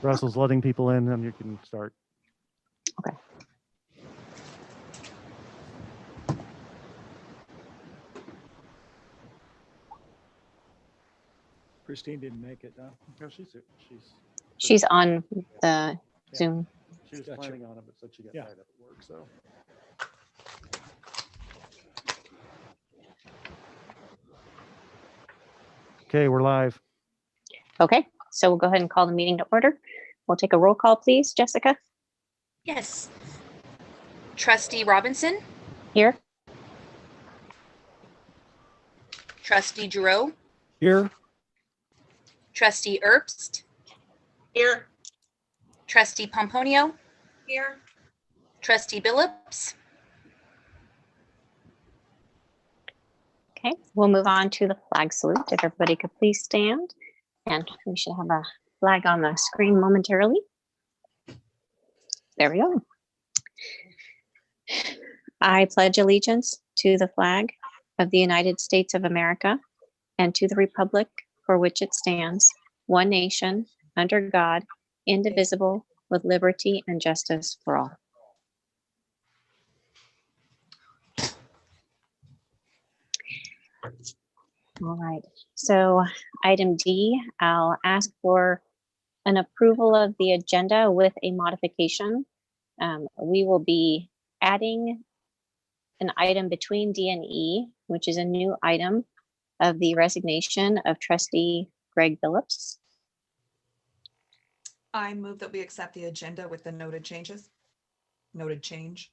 Russell's letting people in, and you can start. Okay. Christine didn't make it, huh? No, She's on the Zoom. she was Gotcha. planning on it, but said she got Yeah. tied up at work. So. Okay, we're live. Okay, so we'll go ahead and call the meeting to order. We'll take a roll call, please. Jessica? Yes. Trustee Robinson, Here? Trustee Giroux, Here. Trustee Erbst, Here. Trustee Pomponio, Here. Trustee Billups. Okay, we'll move on to the flag salute. If everybody could please stand. And we should have a flag on the screen momentarily. There we go. I pledge allegiance to the flag of the United States of America and to the republic for which it stands, one nation, under God, indivisible, with liberty and justice for all. All right, so item D, I'll ask for an approval of the agenda with a modification. We will be adding an item between D and E, which is a new item of the resignation of trustee Greg Billups. I move that we accept the agenda with the noted changes. Noted change.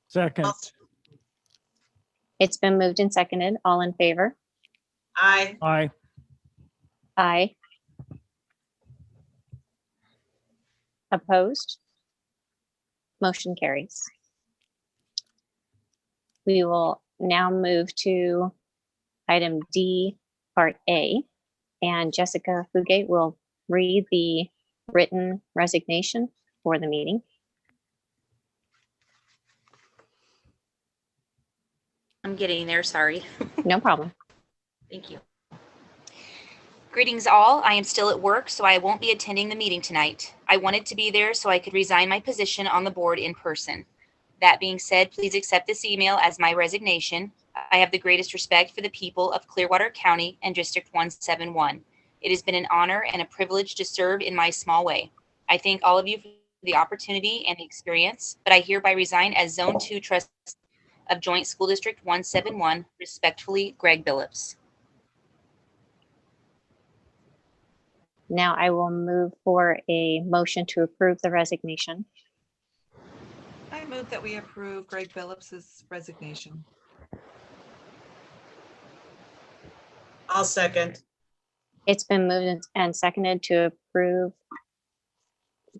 Second. It's been moved and seconded. All in favor? Aye. Aye. Aye. Opposed? Motion carries. We will now move to item D, Part A, and Jessica Fugate will read the written resignation for the meeting. I'm getting there, sorry. No problem. Thank you. Greetings all. I am still at work, so I won't be attending the meeting tonight. I wanted to be there so I could resign my position on the board in person. That being said, please accept this email as my resignation. I have the greatest respect for the people of Clearwater County and District 171. It has been an honor and a privilege to serve in my small way. I thank all of you for the opportunity and the experience, but I hereby resign as Zone 2 Trustee of Joint School District 171. Respectfully, Greg Billups. Now I will move for a motion to approve the resignation. I move that we approve Greg Billups's resignation. I'll second. It's been moved and seconded to approve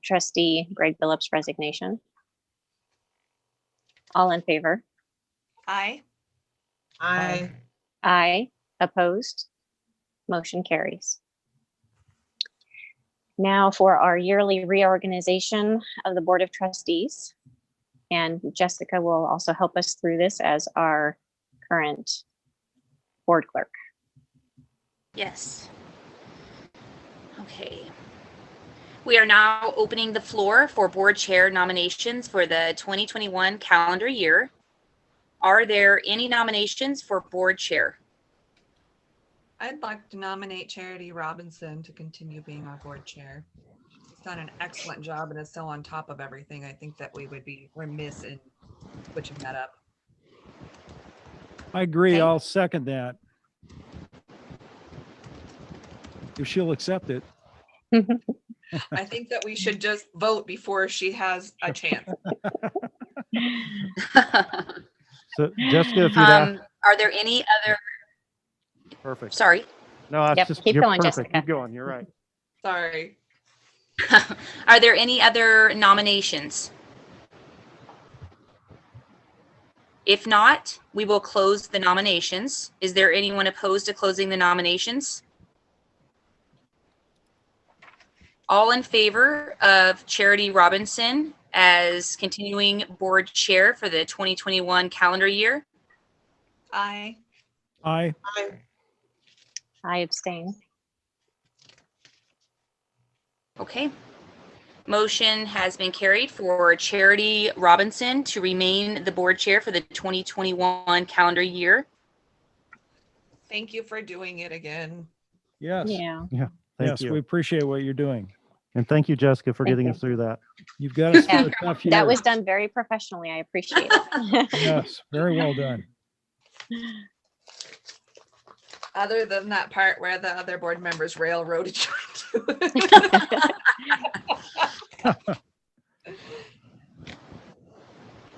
trustee Greg Billups' resignation. All in favor? Aye. Aye. Aye. Opposed? Motion carries. Now for our yearly reorganization of the Board of Trustees. And Jessica will also help us through this as our current board clerk. Yes. Okay. We are now opening the floor for board chair nominations for the 2021 calendar year. Are there any nominations for board chair? I'd like to nominate Charity Robinson to continue being our board chair. She's done an excellent job and is so on top of everything. I think that we would be remiss in switching that up. I agree. Okay. I'll second that. If she'll accept it. I think that we should just vote before she has a chance. So Jessica, if you'd ask, Are there any other, perfect. sorry, No, that's Yep, just keep you're going, perfect. Jessica. Keep going. You're right. Sorry. are there any other nominations? If not, we will close the nominations. Is there anyone opposed to closing the nominations? All in favor of Charity Robinson as continuing board chair for the 2021 calendar year? Aye. Aye. Aye. I abstain. Okay. Motion has been carried for Charity Robinson to remain the board chair for the 2021 calendar year. Thank you for doing it again. Yes. Yeah. Thank Yes, we you. appreciate what you're doing. And thank you, Jessica, for Thank getting you. us through that. You've got us Yeah, through a tough year. That was done very professionally. I appreciate it. Yes, very well done. Other than that part where the other board members railroaded you into.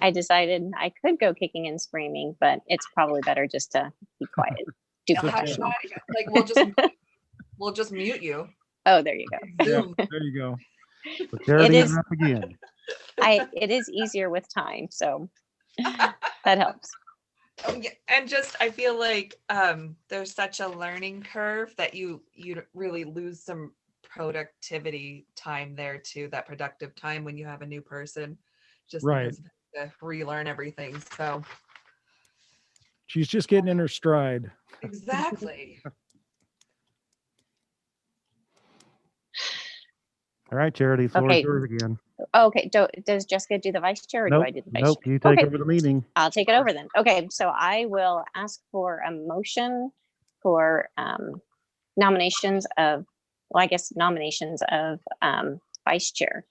I decided I could go kicking and screaming, but it's probably better just to be quiet, do You'll have to- professional. Like we'll just mute you. Oh, there you go. Yeah, Zoom. there you go. So Charity is- is up again. It is easier with time, so that helps. Oh, yeah. And just I feel like there's such a learning curve that you really lose some productivity time there too, that productive time when you have a new person, just Right. because they have to relearn everything. So She's just getting in her stride. exactly. All right, Charity, floor Okay. is yours again. Okay, does Jessica do the vice chair or do I do the vice Nope, chair? you take Okay. over the meeting. I'll take it over then. Okay, so I will ask for a motion for nominations of, well, I guess nominations of vice chair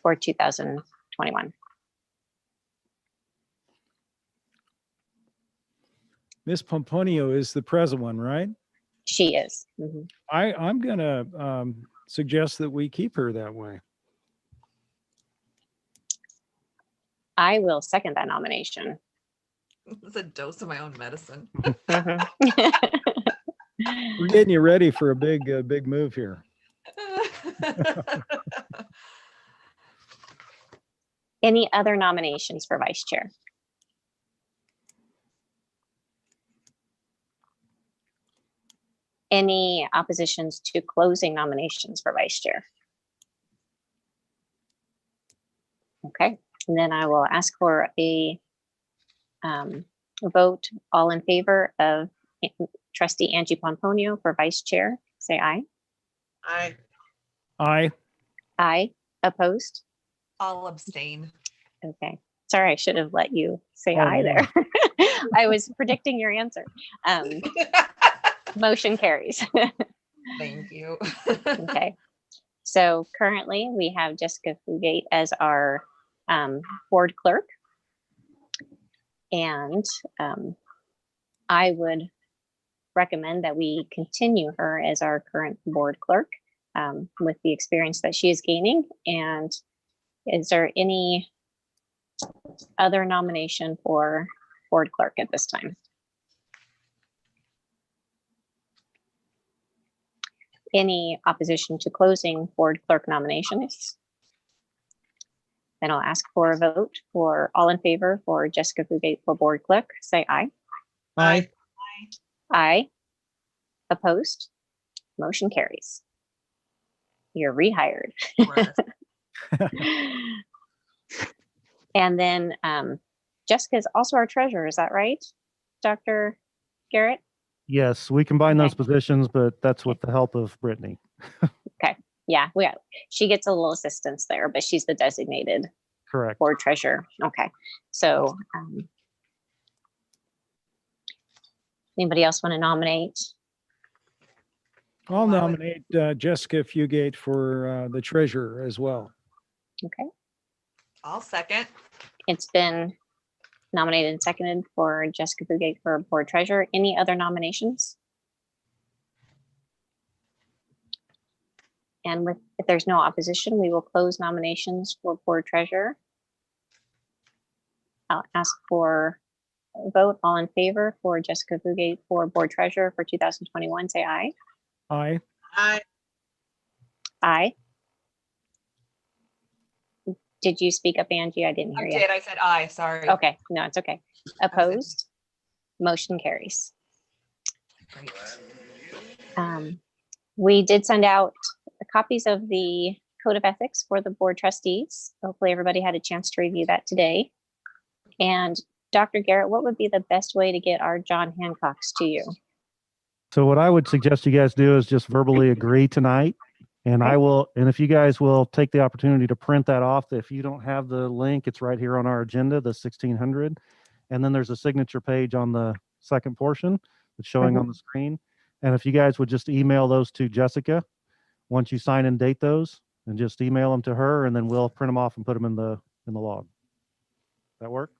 for 2021. Miss Pomponio is the present one, right? She is. Mhm. I'm gonna suggest that we keep her that way. I will second that nomination. It's a dose of my own medicine. We're getting you ready for a big move here. Any other nominations for vice chair? Any oppositions to closing nominations for vice chair? Okay, and then I will ask for a vote. All in favor of trustee Angie Pomponio for vice chair, say aye. Aye. Aye. Aye. Opposed? I'll abstain. Okay. Sorry, I should have let you say Oh, aye no. there. I was predicting your answer. Motion carries. Thank you. Okay. So currently we have Jessica Fugate as our board clerk. And I would recommend that we continue her as our current board clerk with the experience that she is gaining. And is there any other nomination for board clerk at this time? Any opposition to closing board clerk nominations? Then I'll ask for a vote for all in favor for Jessica Fugate for board clerk, say aye. Aye. Aye. Opposed? Motion carries. You're rehired. And then Jessica is also our treasurer, is that right, Dr. Garrett? Yes, we combine those Okay. positions, but that's with the help of Brittany. Yeah, she gets a little assistance there, but she's the designated Correct. board treasurer. Okay, so anybody else want to nominate? I'll nominate Jessica Fugate for the treasurer as well. Okay, I'll second. it's been nominated and seconded for Jessica Fugate for board treasurer. Any other nominations? And if there's no opposition, we will close nominations for board treasurer. I'll ask for a vote. All in favor for Jessica Fugate for board treasurer for 2021, say aye. Aye. Aye. Aye. Did you speak up, Angie? I didn't I hear you. did. I said aye. Sorry. Okay, no, it's okay. Opposed? Motion carries. Great. We did send out copies of the code of ethics for the board trustees. Hopefully everybody had a chance to review that today. And Dr. Garrett, what would be the best way to get our John Hancocks to you? So what I would suggest you guys do is just verbally agree tonight And Okay. I will, and if you guys will take the opportunity to print that off, if you don't have the link, it's right here on our agenda, the 1600. And then there's a signature page on the second portion that's showing on the screen. And if you guys would just email those to Jessica, once you sign and date those, and just email them to her, and then we'll print them off and put them in the log. That work?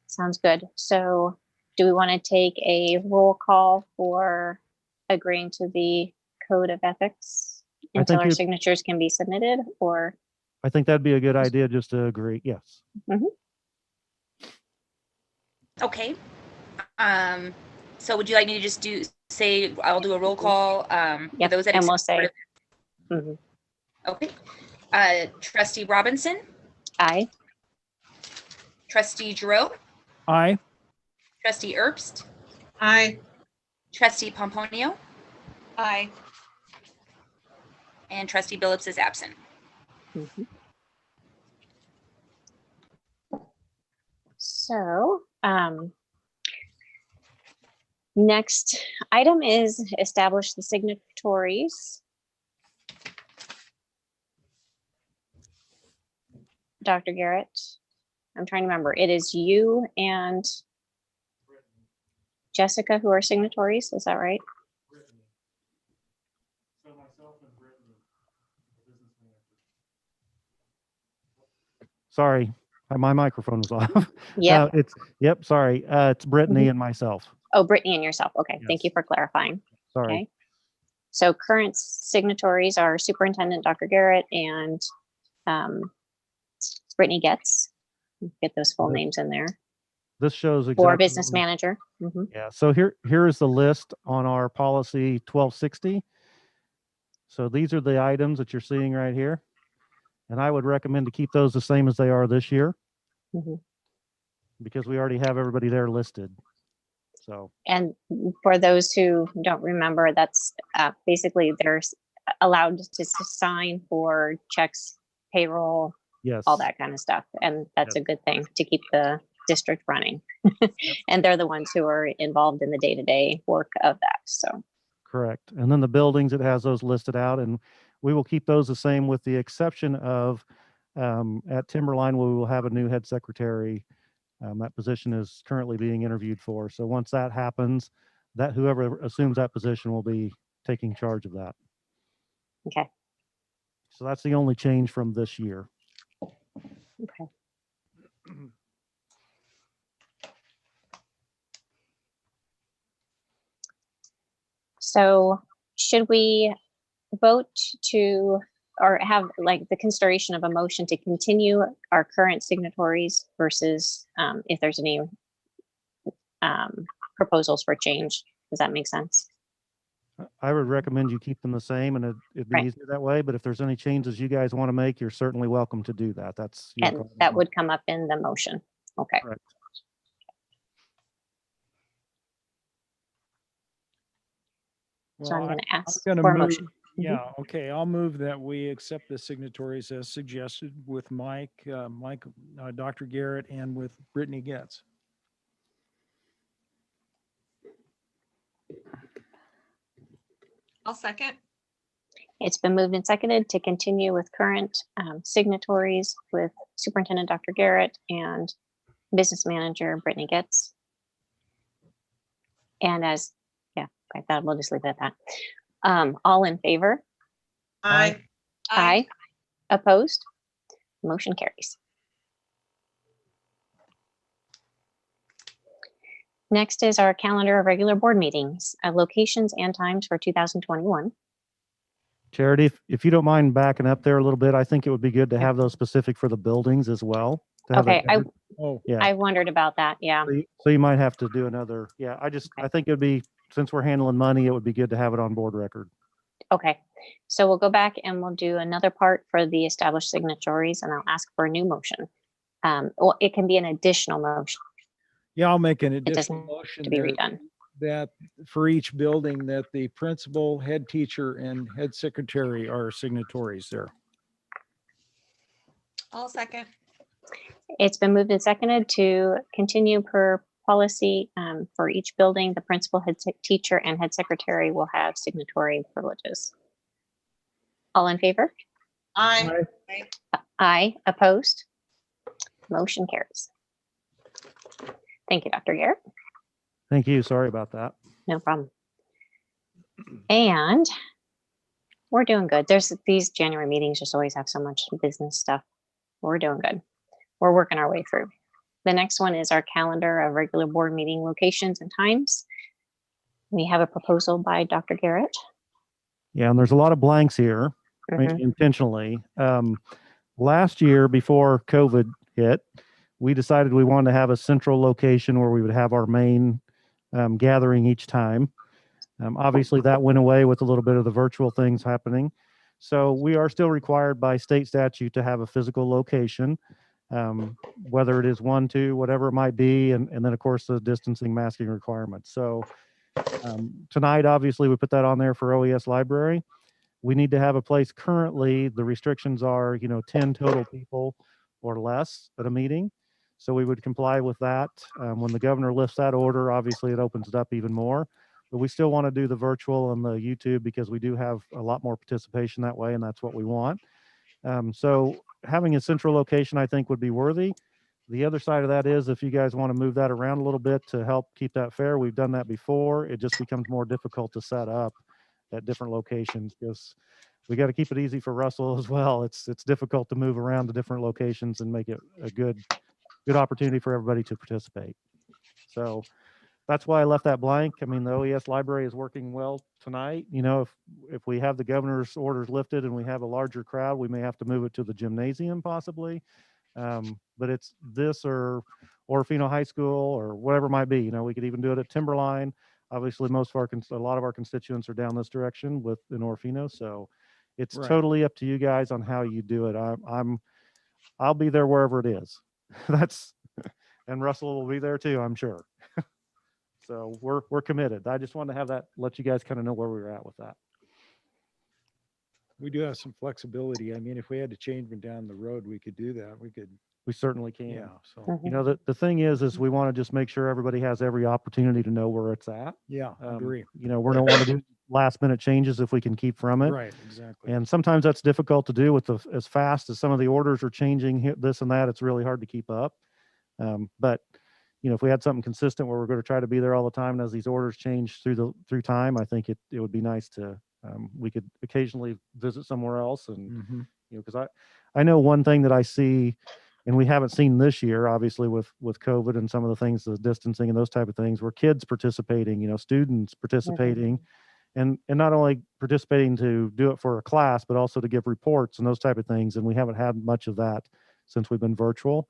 Sounds good. So do we want to take a roll call for agreeing to the code of ethics I until think our you- signatures can be submitted, or? I think that'd be a good idea just to agree. Yes. Okay. So would you like me to just say I'll do a roll call? For Yep, those that and we'll accept say, Board of- Okay. Trustee Robinson, aye. Trustee Giroux, Aye. Trustee Herbst, Aye. Trustee Pomponio, Aye. and Trustee Billups is absent. Mhm. So, next item is establish the signatories. Dr. Garrett, I'm trying to remember, it is you and Jessica who are signatories, is that right? Sorry, my microphone was off. Yep. Sorry. It's Brittany and myself. Oh, Brittany and yourself. Okay, thank you Yes. for clarifying. Sorry. Okay. So current signatories are Superintendent Dr. Garrett and Brittany Getz. Get those full Okay. names in there. This shows Or exactly. business manager. Mhm. Yeah. So here is the list on our policy 1260. So these are the items that you're seeing right here. And I would recommend to keep those the same as they are this year Mhm. because we already have everybody there listed. So And for those who don't remember, that's basically they're allowed to sign for checks, payroll, yes. all that kind of stuff. And that's Yes. a good thing to keep the district running. And they're the ones who are involved in the day-to-day work of that. So, Correct. And then the buildings, it has those listed out, and we will keep those the same with the exception of at Timberline, we will have a new head secretary. That position is currently being interviewed for. So once that happens, that whoever assumes that position will be taking charge of that. okay. So that's the only change from this year. Okay. So should we vote to, or have like the consideration of a motion to continue our current signatories versus if there's any proposals for change? Does that make sense? I would recommend you keep them the same, and it'd be Right. easier that way. But if there's any changes you guys want to make, you're certainly welcome to do that. That's your And call. that would come up in the motion. Okay. Correct. So I'm Well, going to ask gonna for a move- motion. Yeah, okay, I'll move that we accept the signatories as suggested with Mike, Dr. Garrett, and with Brittany Getz. I'll second. It's been moved and seconded to continue with current signatories with Superintendent Dr. Garrett and Business Manager Brittany Getz. And I thought we'll just leave it at that. All in favor? Aye. Aye. Opposed? Motion carries. Next is our calendar of regular board meetings, locations and times for 2021. Charity, if you don't mind backing up there a little bit, I think it would be good to have those specific for the buildings as well. to have Okay, it- Oh, Yeah. I wondered about that. Yeah. So you might have to do another, yeah, I think it'd be, since we're handling money, it would be good to have it on board record. Okay. So we'll go back and we'll do another part for the established signatories, and I'll ask for a new motion. Well, it can be an additional motion. yeah, I'll make an It additional doesn't motion to be there redone. that for each building that the principal, head teacher, and head secretary are signatories there. I'll second. It's been moved and seconded to continue per policy. For each building, the principal, teacher, and head secretary will have signatory privileges. All in favor? Aye. Aye. Opposed? Motion carries. Thank you, Dr. Garrett. Thank you. Sorry about that. No problem. And we're doing good. There's these January meetings just always have so much business stuff. We're doing good. We're working our way through. The next one is our calendar of regular board meeting locations and times. We have a proposal by Dr. Garrett. Yeah, and there's a lot of blanks here, Mhm. intentionally. Last year, before COVID hit, we decided we wanted to have a central location where we would have our main gathering each time. Obviously, that went away with a little bit of the virtual things happening. So we are still required by state statute to have a physical location, whether it is 1, 2, whatever it might be, and then, of course, the distancing, masking requirements. So tonight, obviously, we put that on there for OES Library. We need to have a place. Currently, the restrictions are, 10 total people or less at a meeting. So we would comply with that. When the governor lifts that order, obviously it opens it up even more. But we still want to do the virtual and the YouTube because we do have a lot more participation that way, and that's what we want. So having a central location, I think, would be worthy. The other side of that is if you guys want to move that around a little bit to help keep that fair, we've done that before. It just becomes more difficult to set up at different locations because we got to keep it easy for Russell as well. It's difficult to move around to different locations and make it a good opportunity for everybody to participate. So that's why I left that blank. I mean, the OES library is working well tonight. If we have the governor's orders lifted and we have a larger crowd, we may have to move it to the gymnasium possibly. But it's this or Orofino High School or whatever it might be. We could even do it at Timberline. Obviously, a lot of our constituents are down this direction in Orofino, so it's Right. totally up to you guys on how you do it. I'll be there wherever it is. And Russell will be there too, I'm sure. So we're committed. I just wanted to have that, let you guys kind of know where we were at with that. We do have some flexibility. I mean, if we had to change them down the road, we could do that. We certainly can. Yeah. So, Mhm. The thing is we want to just make sure everybody has every opportunity to know where it's at. yeah, agree. We don't want to do last minute changes if we can keep from it. Right. Exactly. And sometimes that's difficult to do with as fast as some of the orders are changing this and that, it's really hard to keep up. But if we had something consistent where we're going to try to be there all the time, and as these orders change through time, I think it would be nice to, we could occasionally visit somewhere else. And, Mhm. because I know one thing that I see, and we haven't seen this year, obviously with COVID and some of the things, the distancing and those type of things, where kids participating, students participating, and not only participating to do it for a class, but also to give reports and those type of things. And we haven't had much of that since we've been virtual.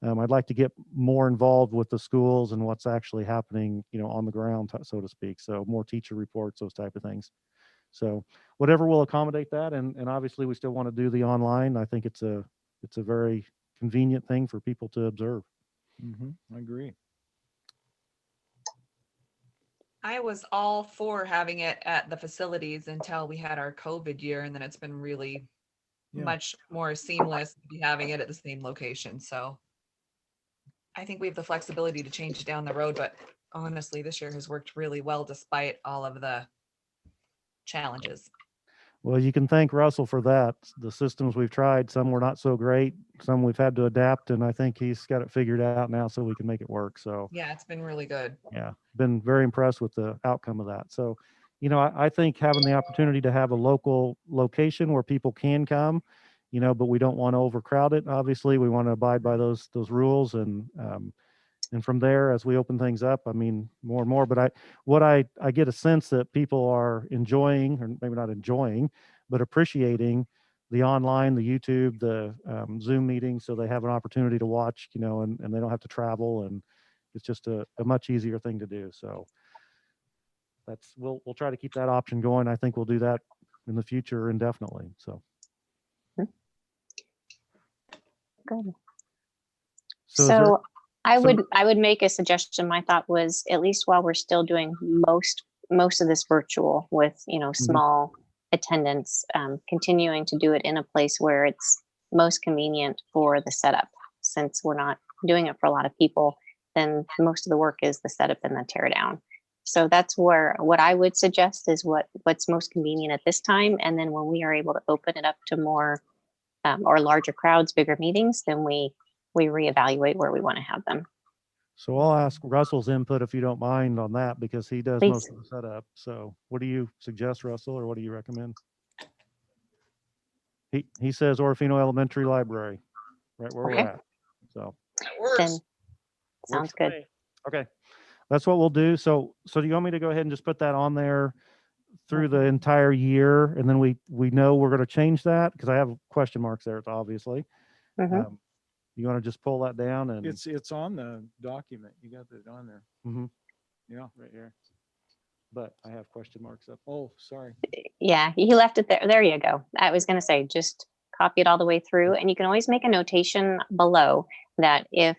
I'd like to get more involved with the schools and what's actually happening, on the ground, so to speak. So more teacher reports, those type of things. So whatever will accommodate that. And obviously we still want to do the online. I think it's a very convenient thing for people to observe. I agree. I was all for having it at the facilities until we had our COVID year, and then it's been really Yeah. much more seamless to be having it at the same location. So I think we have the flexibility to change it down the road, but honestly, this year has worked really well despite all of the challenges. Well, you can thank Russell for that. The systems we've tried, some were not so great, some we've had to adapt, and I think he's got it figured out now so we can make it work. So Yeah, it's been really good. yeah, been very impressed with the outcome of that. So, I think having the opportunity to have a local location where people can come, but we don't want to overcrowd it. Obviously, we want to abide by those rules, and from there, as we open things up, I mean, more and more. But I get a sense that people are enjoying, or maybe not enjoying, but appreciating the online, the YouTube, the Zoom meetings, so they have an opportunity to watch, and they don't have to travel, and it's just a much easier thing to do. So we'll try to keep that option going. I think we'll do that in the future indefinitely. So. Good. So is there- So I would make a suggestion. My thought was, at least while we're still doing most of this virtual with, small attendance, continuing to do it in a place where it's most convenient for the setup, since we're not doing it for a lot of people. then most of the work is the setup and the tear down. So that's where what I would suggest is what's most convenient at this time. And then when we are able to open it up to more or larger crowds, bigger meetings, then we reevaluate where we want to have them. So I'll ask Russell's input if you don't mind on that, because he does most Please. of the setup. So what do you suggest, Russell, or what do you recommend? He says Orofino Elementary Library, right where Okay. we're at. So That Then works. sounds works for good. me. Okay, that's what we'll do. So do you want me to go ahead and just put that on there through the entire year, and then we know we're going to change that, because I have question marks there, obviously. Mhm. You want to just pull that down and It's on the document. You got it on there. Mhm. Yeah. right here. But I have question marks up. Oh, sorry. Yeah, he left it there. There you go. I was going to say, just copy it all the way through. And you can always make a notation below that if,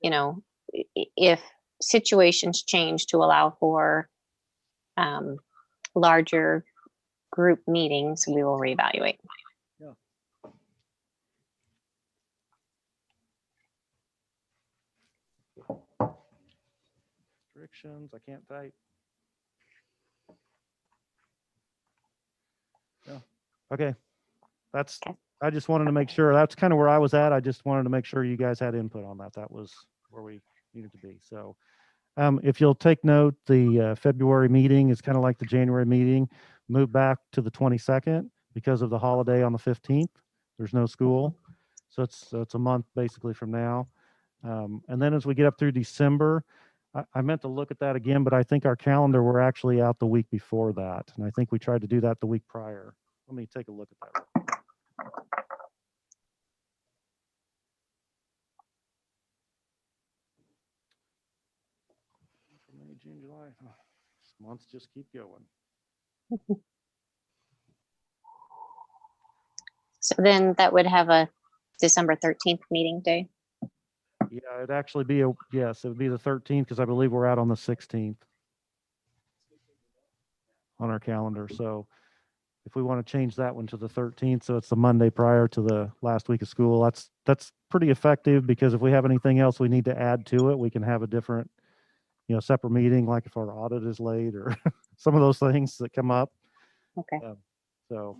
if situations change to allow for larger group meetings, we will reevaluate. Restrictions, I can't type. Yeah. Okay. That's, Okay. I just wanted to make sure, that's kind of where I was at. I just wanted to make sure you guys had input on that. That was where we needed to be. So if you'll take note, the February meeting is kind of like the January meeting, moved back to the 22nd because of the holiday on the 15th. There's no school. So it's a month basically from now. And then as we get up through December, I meant to look at that again, but I think our calendar, we're actually out the week before that. And I think we tried to do that the week prior. Let me take a look at that. May, June, July. Oh, months just keep going. So then that would have a December 13th meeting day. Yeah, it'd actually be yes, it would be the 13th, because I believe we're out on the 16th on our calendar. So if we want to change that one to the 13th, so it's the Monday prior to the last week of school, that's pretty effective, because if we have anything else we need to add to it, we can have a different, separate meeting, like if our audit is late or some of those things that come up. Okay. So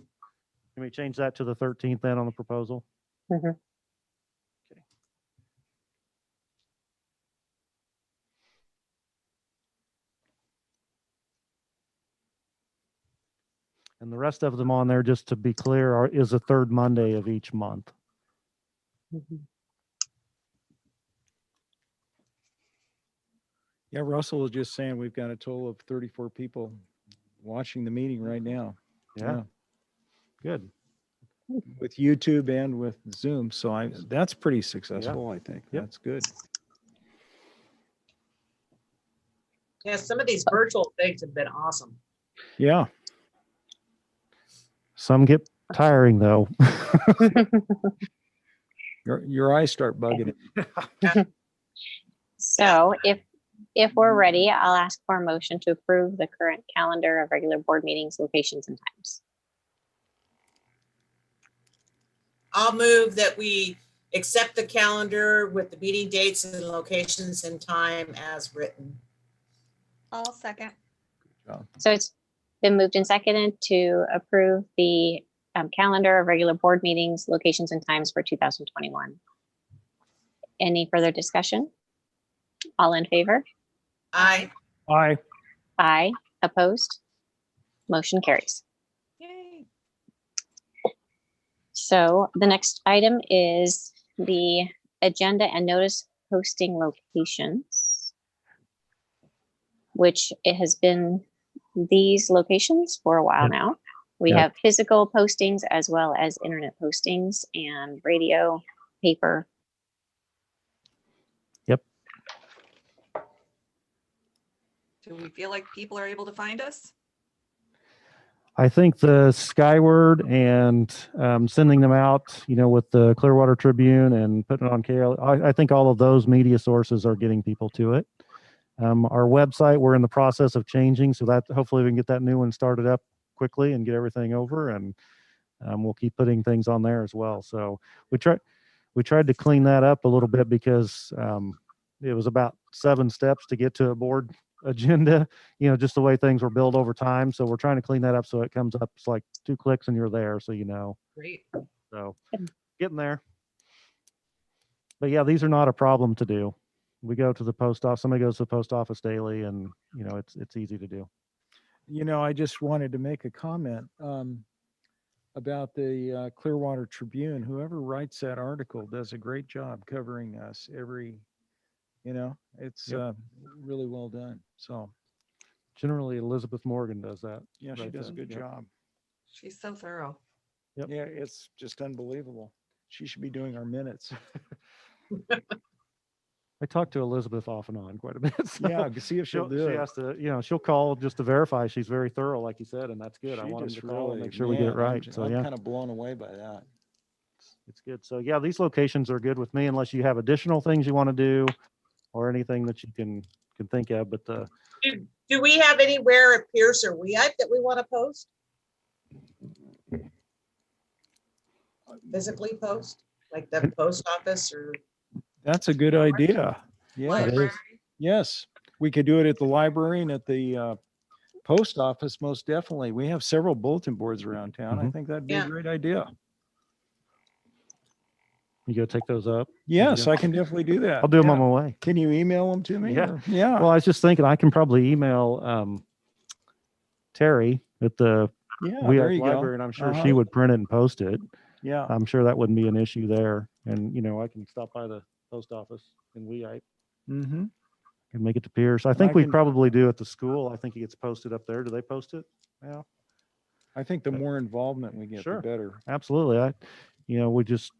can we change that to the 13th then on the proposal? Mhm. Okay. And the rest of them on there, just to be clear, is the third Monday of each month. Mhm. Yeah, Russell was just saying we've got a total of 34 people watching the meeting right now. Yeah. Good. With YouTube and with Zoom. So that's pretty successful, I think. Yep. That's good. Yeah, some of these virtual things have been awesome. Yeah. Some get tiring though. Your eyes start bugging it. So if we're ready, I'll ask for a motion to approve the current calendar of regular board meetings, locations, and times. I'll move that we accept the calendar with the meeting dates and locations and time as written. I'll second. So it's been moved and seconded to approve the calendar of regular board meetings, locations, and times for 2021. Any further discussion? All in favor? Aye. Aye. Aye. Opposed? Motion carries. Yay. So the next item is the agenda and notice posting locations, which it has been these locations for a while Yep. now. We Yep. have physical postings as well as internet postings and radio, paper. Yep. Do we feel like people are able to find us? I think the Skyward and sending them out, with the Clearwater Tribune and putting it on KL, I think all of those media sources are getting people to it. Our website, we're in the process of changing, so that hopefully we can get that new one started up quickly and get everything over, and we'll keep putting things on there as well. So we tried to clean that up a little bit, because it was about 7 steps to get to a board agenda, just the way things were built over time. So we're trying to clean that up so it comes up. It's like 2 clicks and you're there. So, Great. so Good. getting there. But yeah, these are not a problem to do. We go to the post office, somebody goes to the post office daily, and it's easy to do. I just wanted to make a comment about the Clearwater Tribune. Whoever writes that article does a great job covering us it's Yep. really well done. So Generally, Elizabeth Morgan does that. yeah, she Right does a there. good Yep. job. She's so thorough. Yep. Yeah, it's just unbelievable. She should be doing our minutes. I talk to Elizabeth off and on quite a bit. So Yeah, see if she'll do she it. has to, she'll call just to verify she's very thorough, like you said, and that's good. I She want them just to call and really- make sure we get it man, right. So I'm yeah, kind of blown away by that. it's good. So yeah, these locations are good with me unless you have additional things you want to do or anything that you can think of. But Do we have anywhere at Pierce or Weep that we want to post? Physically post, like the post office or? That's a good idea. Yeah. Library. Yes, we could do it at the library and at the post office, most definitely. We have several bulletin boards around town. I Mhm. think that'd be Yeah. a great idea. you go take those up. Yes, Yeah. I can definitely do that. I'll do them Yeah. on my way. Can you email them to me? Yeah. or- Yeah. Well, I was just thinking I can probably email Terry at the Yeah, Weep there you go. library, and I'm sure Uh-huh. she would print it and post it. Yeah. I'm sure that wouldn't be an issue there. And I can stop by the post office in Weep Mm-hmm. and make it to Pierce. I And think I we can- probably do at the school. I think it gets posted up there. Do they post it? Yeah, I think the more involvement we get, Sure. the better. absolutely. We just,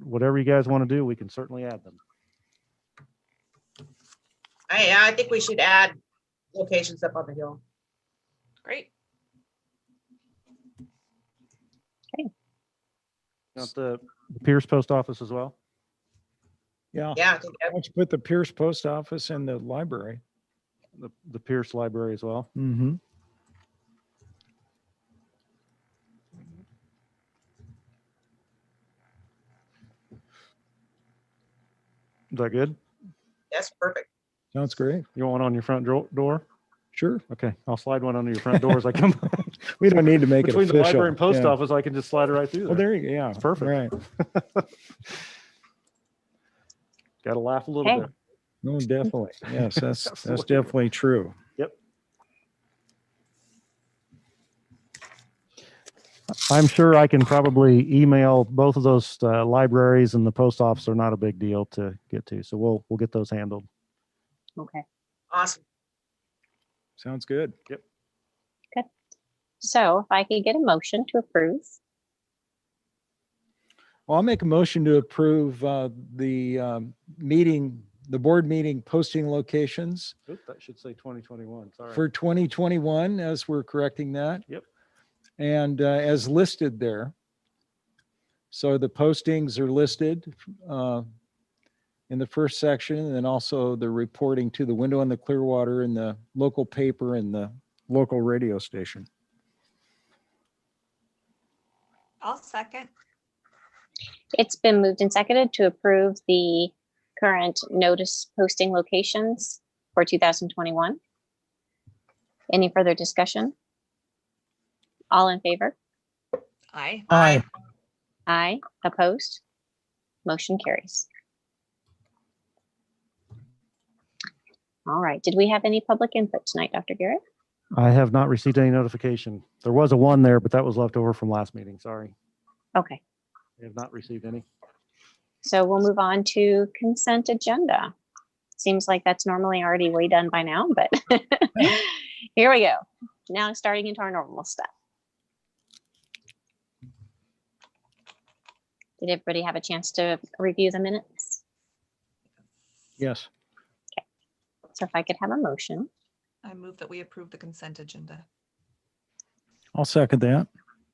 whatever you guys want to do, we can certainly add them. I think we should add locations up on the hill. Great. Not the Pierce post office as well? Yeah. Yeah, I think Why don't you put the Pierce post office and the library? The Pierce library as well? Mm-hmm. Is that good? that's perfect. Sounds great. You want one on your front door? Sure. Okay, I'll slide one under your front door as I come. We don't need to make Between it the official. library and post Yeah. office, I can just slide it right through Well, there. there you go. Yeah. It's perfect. Right. Got to laugh a little Okay. bit. No, definitely. Yes, that's Absolutely. definitely true. I'm sure I can probably email both of those libraries, and the post office are not a big deal to get to. So we'll get those handled. Okay. Awesome. Sounds good. So if I could get a motion to approve. Well, I'll make a motion to approve the board meeting posting locations Oop, that should say 2021. Sorry. for 2021, as we're correcting that. Yep. And as listed there. So the postings are listed in the first section, and then also the reporting to the window on the Clearwater and the local paper and the local radio station. I'll second. It's been moved and seconded to approve the current notice posting locations for 2021. Any further discussion? All in favor? Aye. Aye. Aye. Opposed? Motion carries. All right. Did we have any public input tonight, Dr. Garrett? I have not received any notification. There was a one there, but that was left over from last meeting. Sorry. Okay. I have not received any. So we'll move on to consent agenda. Seems like that's normally already way done by now, but here we go. Now starting into our normal stuff. Did everybody have a chance to review the minutes? Yes. So if I could have a motion. I move that we approve the consent agenda. I'll second that.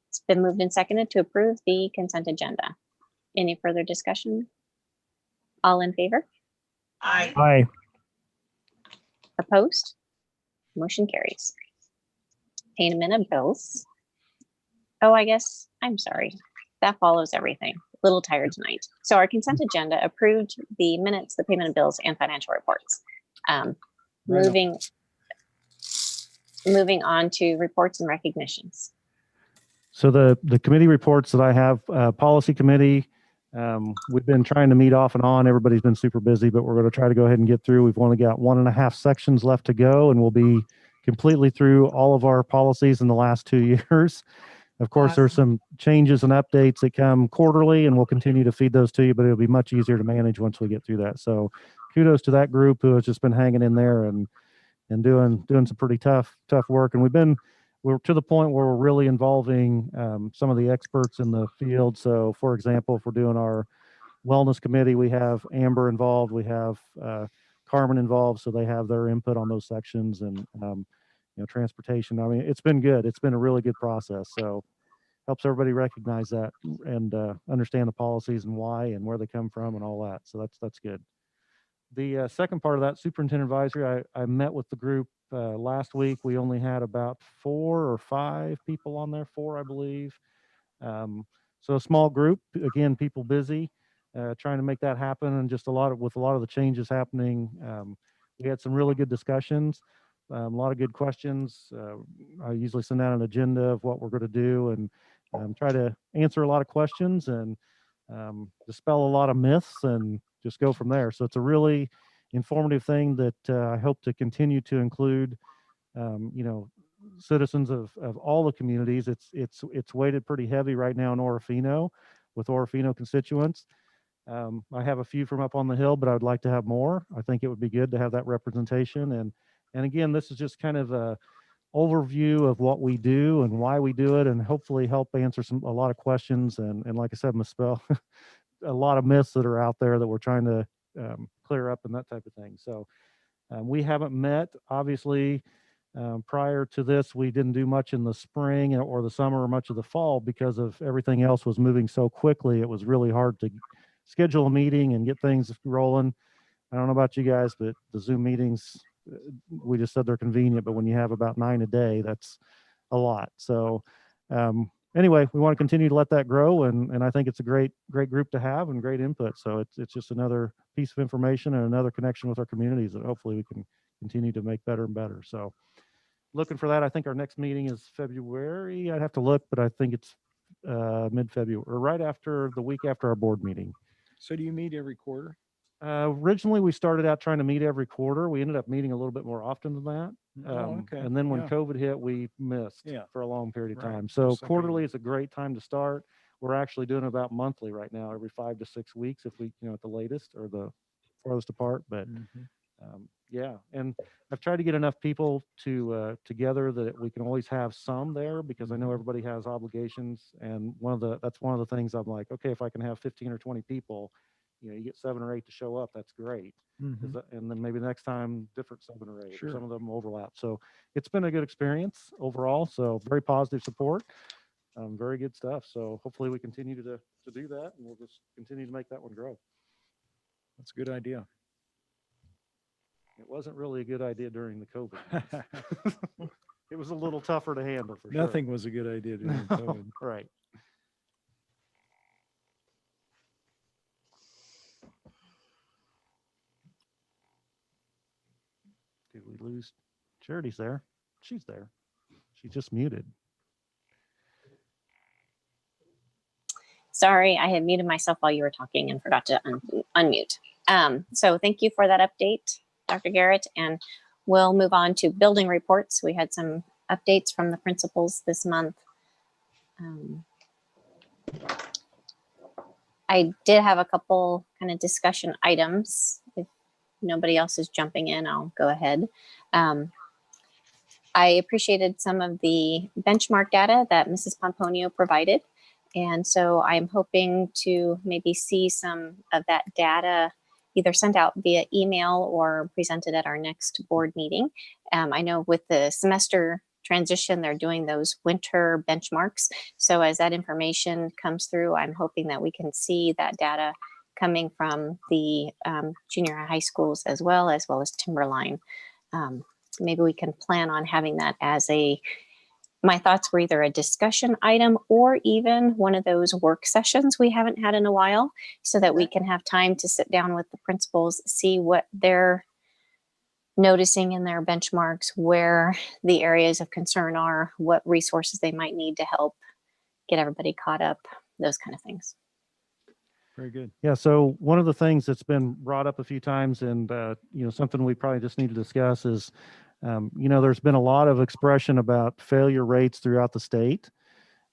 It's been moved and seconded to approve the consent agenda. Any further discussion? All in favor? Aye. Aye. Opposed? Motion carries. Payment of bills. Oh, I guess, I'm sorry. That follows everything. little tired tonight. So our consent agenda approved the minutes, the payment of bills, and financial reports. Right on. Moving on to reports and recognitions. So the committee reports that I have, policy committee, we've been trying to meet off and on. Everybody's been super busy, but we're going to try to go ahead and get through. We've only got 1.5 sections left to go, and we'll be completely through all of our policies in the last 2 years. Of course, there's some changes and updates that come quarterly, and we'll continue to feed those to you, but it'll be much easier to manage once we get through that. So kudos to that group who has just been hanging in there and doing some pretty tough work. And we're to the point where we're really involving some of the experts in the field. So for example, if we're doing our wellness committee, we have Amber involved, we have Carmen involved, so they have their input on those sections, and transportation. I mean, it's been good. It's been a really good process. So helps everybody recognize that and understand the policies and why and where they come from and all that. So that's good. The second part of that, superintendent advisory, I met with the group last week. We only had about 4 or 5 people on there, 4, I believe. So a small group, again, people busy, trying to make that happen, and just with a lot of the changes happening. We had some really good discussions, a lot of good questions. I usually send out an agenda of what we're going to do, and try to answer a lot of questions and dispel a lot of myths and just go from there. So it's a really informative thing that I hope to continue to include, citizens of all the communities. It's weighted pretty heavy right now in Orofino with Orofino constituents. I have a few from up on the hill, but I would like to have more. I think it would be good to have that representation. And again, this is just kind of a overview of what we do and why we do it, and hopefully help answer a lot of questions. And like I said, misspell a lot of myths that are out there that we're trying to clear up and that type of thing. So we haven't met, obviously. Prior to this, we didn't do much in the spring or the summer or much of the fall because of everything else was moving so quickly. It was really hard to schedule a meeting and get things rolling. I don't know about you guys, but the Zoom meetings, we just said they're convenient, but when you have about 9 a day, that's a lot. So anyway, we want to continue to let that grow, and I think it's a great group to have and great input. So it's just another piece of information and another connection with our communities that hopefully we can continue to make better and better. So looking for that. I think our next meeting is February. I'd have to look, but I think it's mid-February, or right after the week after our board meeting. So do you meet every quarter? Originally, we started out trying to meet every quarter. We ended up meeting a little bit more often than that. Okay. And then when Yeah. COVID hit, we missed Yeah. for a long period of Right. time. So Just like quarterly is a great time to start. We're actually doing about monthly right now, every 5 to 6 weeks, if we, at the latest or the farthest apart. But Mhm. yeah, and I've tried to get enough people together that we can always have some there, because I know everybody has obligations. And that's one of the things I'm like, okay, if I can have 15 or 20 people, you get 7 or 8 to show up, that's great. Mhm. And then maybe the next time, different 7 or 8, Sure. some of them overlap. So it's been a good experience overall. So very positive support, very good stuff. So hopefully we continue to do that, and we'll just continue to make that one grow. That's a good idea. It wasn't really a good idea during the COVID. It was a little tougher to handle for sure. Nothing was a good idea during COVID. Right. Did we lose? Charity's there. She's there. She's just muted. Sorry, I had muted myself while you were talking and forgot to unmute. So thank you for that update, Dr. Garrett, and we'll move on to building reports. We had some updates from the principals this month. I did have a couple kind of discussion items. If nobody else is jumping in, I'll go ahead. I appreciated some of the benchmark data that Mrs. Pomponio provided. And so I'm hoping to maybe see some of that data either sent out via email or presented at our next board meeting. I know with the semester transition, they're doing those winter benchmarks. So as that information comes through, I'm hoping that we can see that data coming from the junior high schools as well as Timberline. Maybe we can plan on having that as a my thoughts were either a discussion item or even one of those work sessions we haven't had in a while, so that we can have time to sit down with the principals, see what they're noticing in their benchmarks, where the areas of concern are, what resources they might need to help get everybody caught up, those kind of things. Very good. Yeah, so one of the things that's been brought up a few times, and something we probably just need to discuss is, there's been a lot of expression about failure rates throughout the state.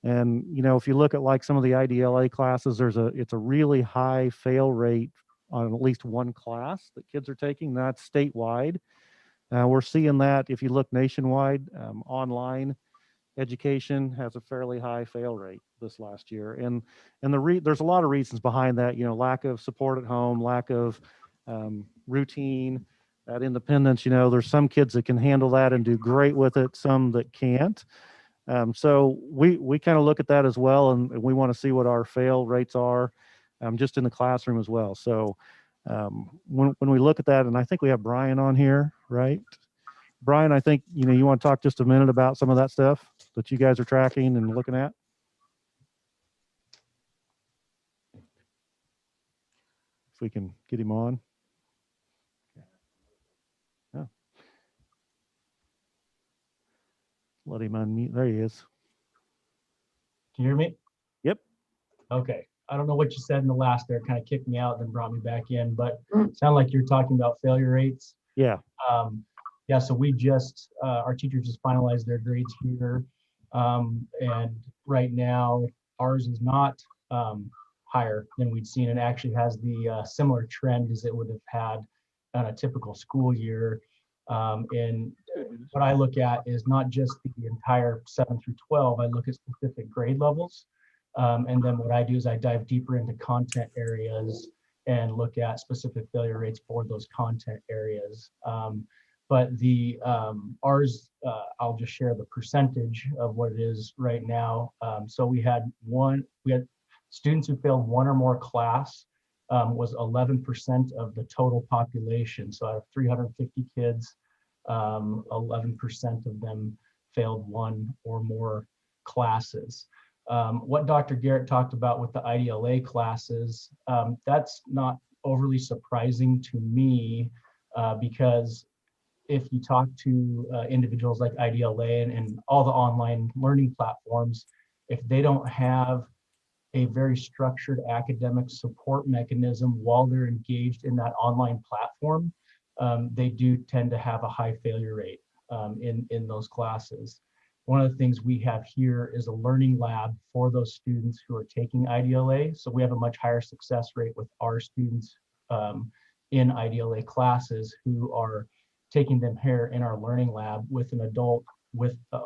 And if you look at like some of the IDLA classes, it's a really high fail rate on at least one class that kids are taking. That's statewide. We're seeing that if you look nationwide, online education has a fairly high fail rate this last year, and there's a lot of reasons behind that. Lack of support at home, lack of routine, that independence. There's some kids that can handle that and do great with it, some that can't. So we kind of look at that as well, and we want to see what our fail rates are, just in the classroom as well. So when we look at that, and I think we have Brian on here, right? Brian, I think, you want to talk just a minute about some of that stuff that you guys are tracking and looking at? If we can get him on. Oh. Let him unmute. There he is. Can you hear me? Yep. Okay. I don't know what you said in the last there, kind of kicked me out, then brought me back in, but it sounded like you're talking about failure rates. Yeah. Yeah, so we just, our teachers just finalized their grades here. And right now, ours is not higher than we'd seen, and actually has the similar trend as it would have had on a typical school year. And what I look at is not just the entire 7 through 12, I look at specific grade levels. And then what I do is I dive deeper into content areas and look at specific failure rates for those content areas. But the ours, I'll just share the percentage of what it is right now. So we had students who failed one or more class was 11% of the total population. So out of 350 kids, 11% of them failed one or more classes. What Dr. Garrett talked about with the IDLA classes, that's not overly surprising to me, because if you talk to individuals like IDLA and all the online learning platforms, if they don't have a very structured academic support mechanism while they're engaged in that online platform, they do tend to have a high failure rate in those classes. One of the things we have here is a learning lab for those students who are taking IDLA. So we have a much higher success rate with our students in IDLA classes who are taking them here in our learning lab with an adult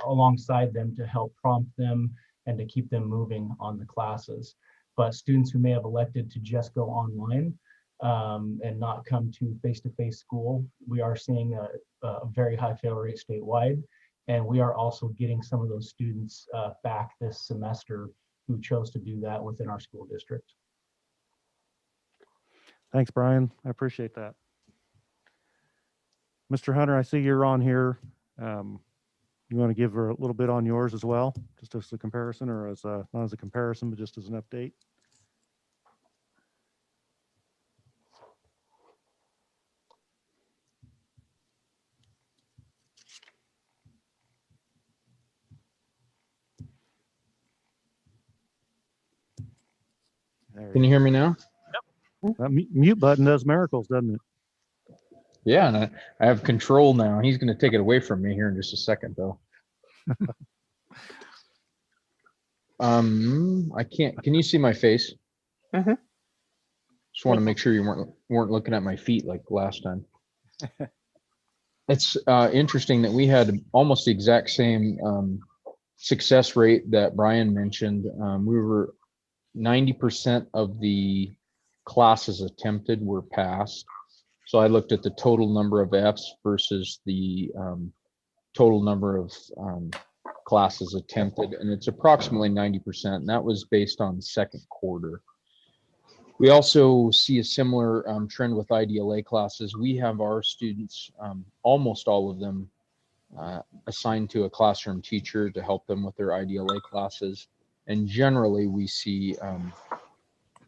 alongside them to help prompt them and to keep them moving on the classes. But students who may have elected to just go online and not come to face-to-face school, we are seeing a very high fail rate statewide. And we are also getting some of those students back this semester who chose to do that within our school district. Thanks, Brian. I appreciate that. Mr. Hunter, I see you're on here. You want to give her a little bit on yours as well, just as a comparison, or as a, not as a comparison, but just as an update? Can you hear me now? Yep. That mute button does miracles, doesn't it? Yeah, and I have control now. He's going to take it away from me here in just a second, though. I can't. Can you see my face? Mm-hmm. Just want to make sure you weren't looking at my feet like last time. It's interesting that we had almost the exact same success rate that Brian mentioned. We were 90% of the classes attempted were passed. So I looked at the total number of Fs versus the total number of classes attempted, and it's approximately 90%, and that was based on second quarter. We also see a similar trend with IDLA classes. We have our students, almost all of them, assigned to a classroom teacher to help them with their IDLA classes. And generally, we see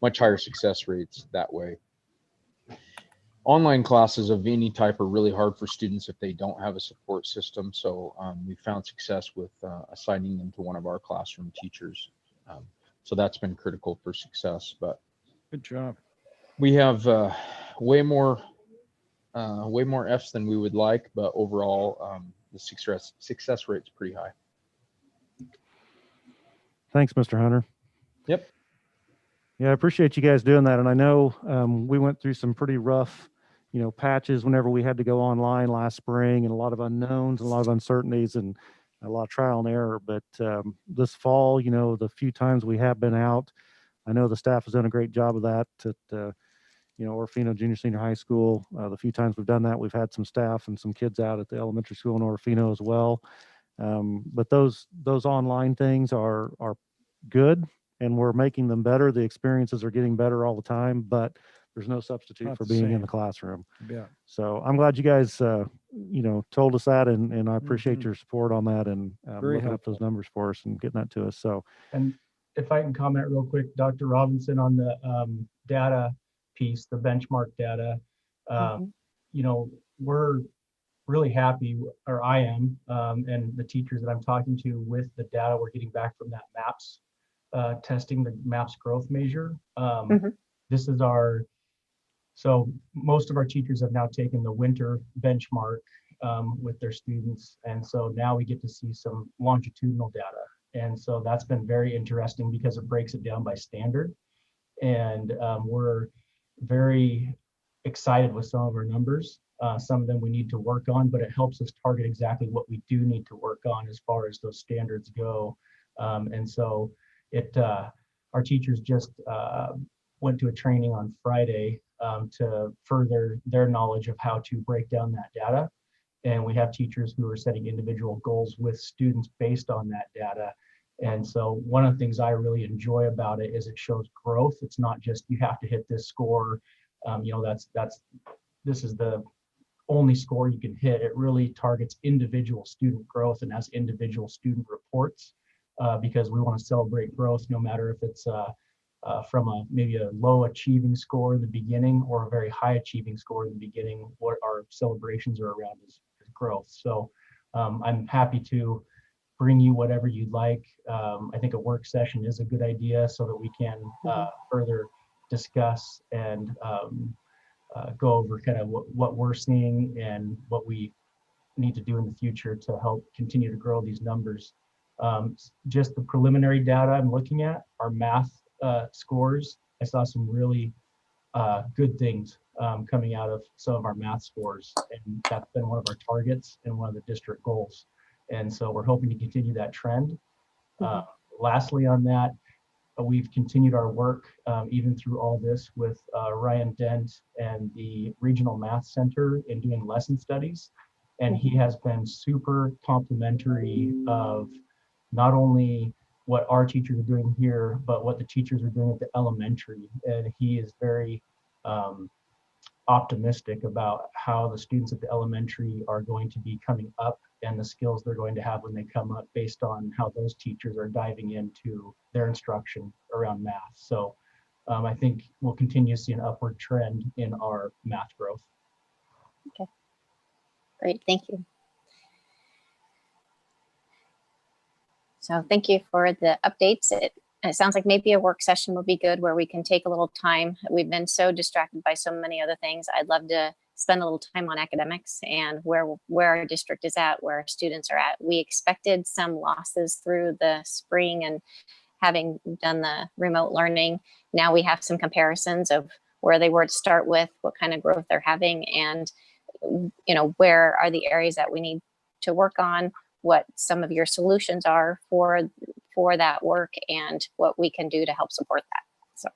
much higher success rates that way. Online classes of any type are really hard for students if they don't have a support system. So we found success with assigning them to one of our classroom teachers. So that's been critical for success. But Good job. we have way more Fs than we would like, but overall the success rate's pretty high. Thanks, Mr. Hunter. Yep. Yeah, I appreciate you guys doing that. And I know we went through some pretty rough, patches whenever we had to go online last spring, and a lot of unknowns, and a lot of uncertainties, and a lot of trial and error. But this fall, the few times we have been out, I know the staff has done a great job of that at, Orofino Junior Senior High School. The few times we've done that, we've had some staff and some kids out at the elementary school in Orofino as well. But those online things are good, and we're making them better. The experiences are getting better all the time, but there's no substitute Not for the being in same. the classroom. Yeah. So I'm glad you guys, told us that, and I appreciate Mhm. your support on that, and Very looking up those helpful. numbers for us and getting that to us. So And if I can comment real quick, Dr. Robinson, on the data piece, the benchmark data, Mhm. we're really happy, or I am, and the teachers that I'm talking to, with the data we're getting back from that MAPS testing, the MAPS growth measure. Mhm. This is so most of our teachers have now taken the winter benchmark with their students. And so now we get to see some longitudinal data. And so that's been very interesting because it breaks it down by standard. And we're very excited with some of our numbers. Some of them we need to work on, but it helps us target exactly what we do need to work on as far as those standards go. And so our teachers just went to a training on Friday to further their knowledge of how to break down that data. And we have teachers who are setting individual goals with students based on that data. And so one of the things I really enjoy about it is it shows growth. It's not just you have to hit this score. This is the only score you can hit. It really targets individual student growth and has individual student reports because we want to celebrate growth, no matter if it's from maybe a low achieving score in the beginning or a very high achieving score in the beginning. What our celebrations are around is growth. So I'm happy to bring you whatever you'd like. I think a work session is a good idea so that we can further discuss and go over kind of what we're seeing and what we need to do in the future to help continue to grow these numbers. Just the preliminary data I'm looking at, our math scores, I saw some really good things coming out of some of our math scores, and that's been one of our targets and one of the district goals. And so we're hoping to continue that trend. Lastly on that, we've continued our work even through all this with Ryan Dent and the Regional Math Center in doing lesson studies. And he has been super complimentary of not only what our teachers are doing here, but what the teachers are doing at the elementary. And he is very optimistic about how the students at the elementary are going to be coming up and the skills they're going to have when they come up based on how those teachers are diving into their instruction around math. So I think we'll continue to see an upward trend in our math growth. Okay, great, thank you. So thank you for the updates. It sounds like maybe a work session would be good where we can take a little time. We've been so distracted by so many other things. I'd love to spend a little time on academics and where our district is at, where our students are at. We expected some losses through the spring, and having done the remote learning, now we have some comparisons of where they were to start with, what kind of growth they're having, and where are the areas that we need to work on, what some of your solutions are for that work, and what we can do to help support that. So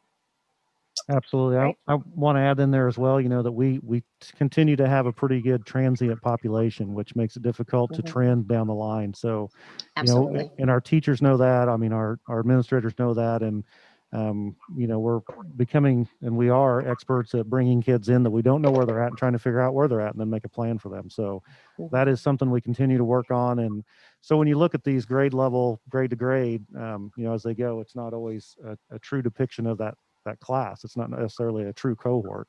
absolutely. Right. I want to add in there as well, that we continue to have a pretty good transient population, which makes it difficult to trend down the line. So, absolutely. and our teachers know that. I mean, our administrators know that, and You know, we're becoming, and we are experts at bringing kids in that we don't know where they're at and trying to figure out where they're at and then make a plan for them. So that is something we continue to work on. And so when you look at these grade to grade, you know, as they go, it's not always a true depiction of that class. It's not necessarily a true cohort.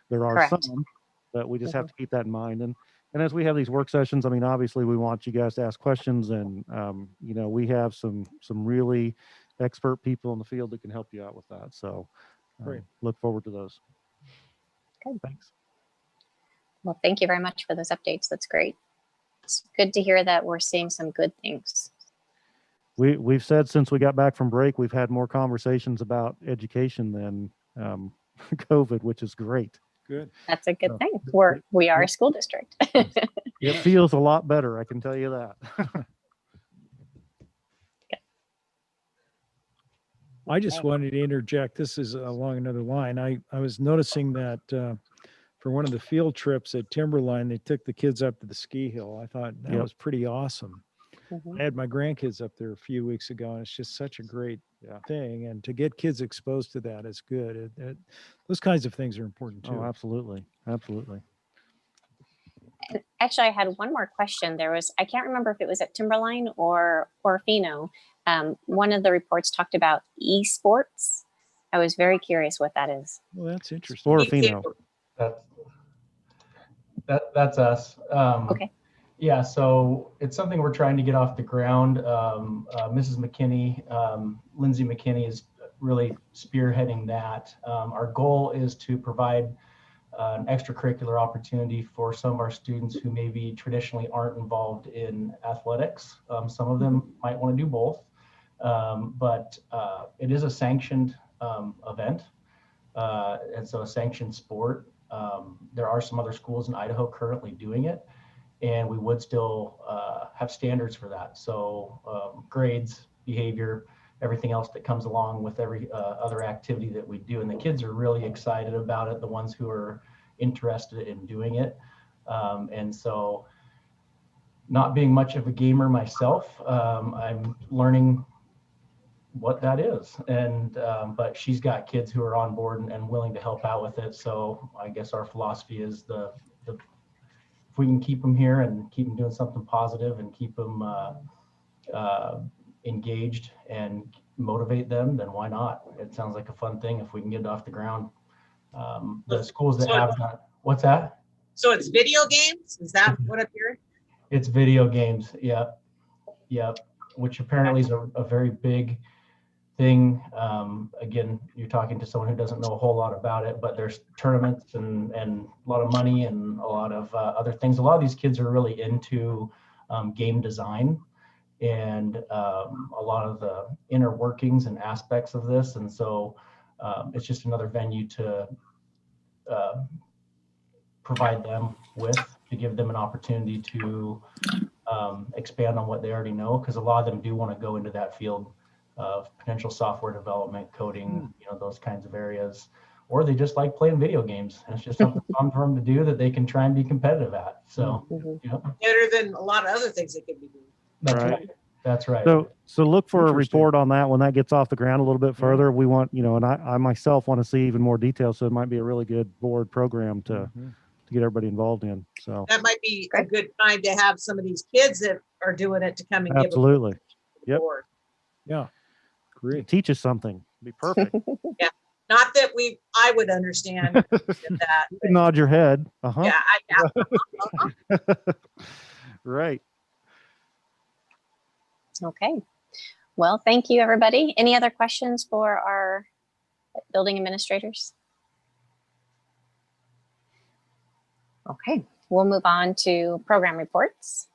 There are Correct. some, but we just have to keep that in mind. And as we have these work sessions, I mean, obviously we want you guys to ask questions, and you know, we have some really expert people in the field that can help you out with that. So Great. look forward to those. Good. Thanks. Well, thank you very much for those updates. That's great. It's good to hear that we're seeing some good things. We've said since we got back from break, we've had more conversations about education than COVID, which is great. Good. That's a good So, thing. We are a school district. It feels a lot better, I can tell you that. I just Okay. wanted to interject. This is along another line. I was noticing that for one of the field trips at Timberline, they took the kids up to the ski hill. I thought that Yep. was pretty awesome. Mhm. I had my grandkids up there a few weeks ago, and it's just such a great thing. And to get kids exposed to that is good. Those kinds of things are important too. Oh, absolutely. Absolutely. Actually, I had one more question. I can't remember if it was at Timberline or Orofino. One of the reports talked about esports. I was very curious what that is. Well, that's interesting. Orofino. That's us. Okay. Yeah, so it's something we're trying to get off the ground. Mrs. McKinney, Lindsay McKinney is really spearheading that. Our goal is to provide an extracurricular opportunity for some of our students who maybe traditionally aren't involved in athletics. Some of them might want to do both, but it is a sanctioned event, and so a sanctioned sport. There are some other schools in Idaho currently doing it, and we would still have standards for that. So grades, behavior, everything else that comes along with every other activity that we do. And the kids are really excited about it, the ones who are interested in doing it. And so not being much of a gamer myself, I'm learning what that is. And but she's got kids who are on board and willing to help out with it. So I guess our philosophy is if we can keep them here and keep them doing something positive and keep them engaged and motivate them, then why not? It sounds like a fun thing if we can get it off the ground. The schools that have done, what's that? So it's video games? Is that what I'm hearing? It's video games. Yep. Which apparently is a very big thing. Again, you're talking to someone who doesn't know a whole lot about it, but there's tournaments and a lot of money and a lot of other things. A lot of these kids are really into game design and a lot of the inner workings and aspects of this. And so it's just another venue to provide them with, to give them an opportunity to expand on what they already know, because a lot of them do want to go into that field of potential software development, coding, those kinds of areas, or they just like playing video games. And it's just something fun for them to do that they can try and be competitive at. So, Better than a lot of other things that could be doing. that's Right. right. That's right. So look for a Interesting. report on that when that gets off the ground a little bit further. We want, and I myself want to see even more details. So it might be a really good board program to get everybody involved in. So That might be a good time to have some of these kids that are doing it to come and absolutely. give Yep. a board. Yeah. Great. Teach us something. Be perfect. Not that I would understand that. but Nod your head. Yeah, Right. Okay. Well, thank you, everybody. Any other questions for our building administrators? Okay, we'll move on to program reports.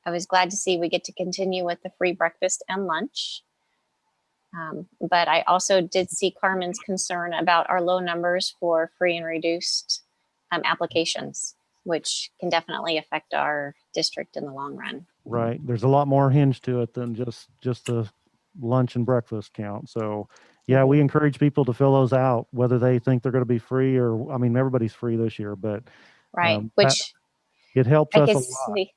I was glad to see we get to continue with the free breakfast and lunch. But I also did see Carmen's concern about our low numbers for free and reduced applications, which can definitely affect our district in the long run. Right. There's a lot more hinge to it than just the lunch and breakfast count. So yeah, we encourage people to fill those out, whether they think they're going to be free or, I mean, everybody's free this year, but Right. Which it helps I us a can lot. see.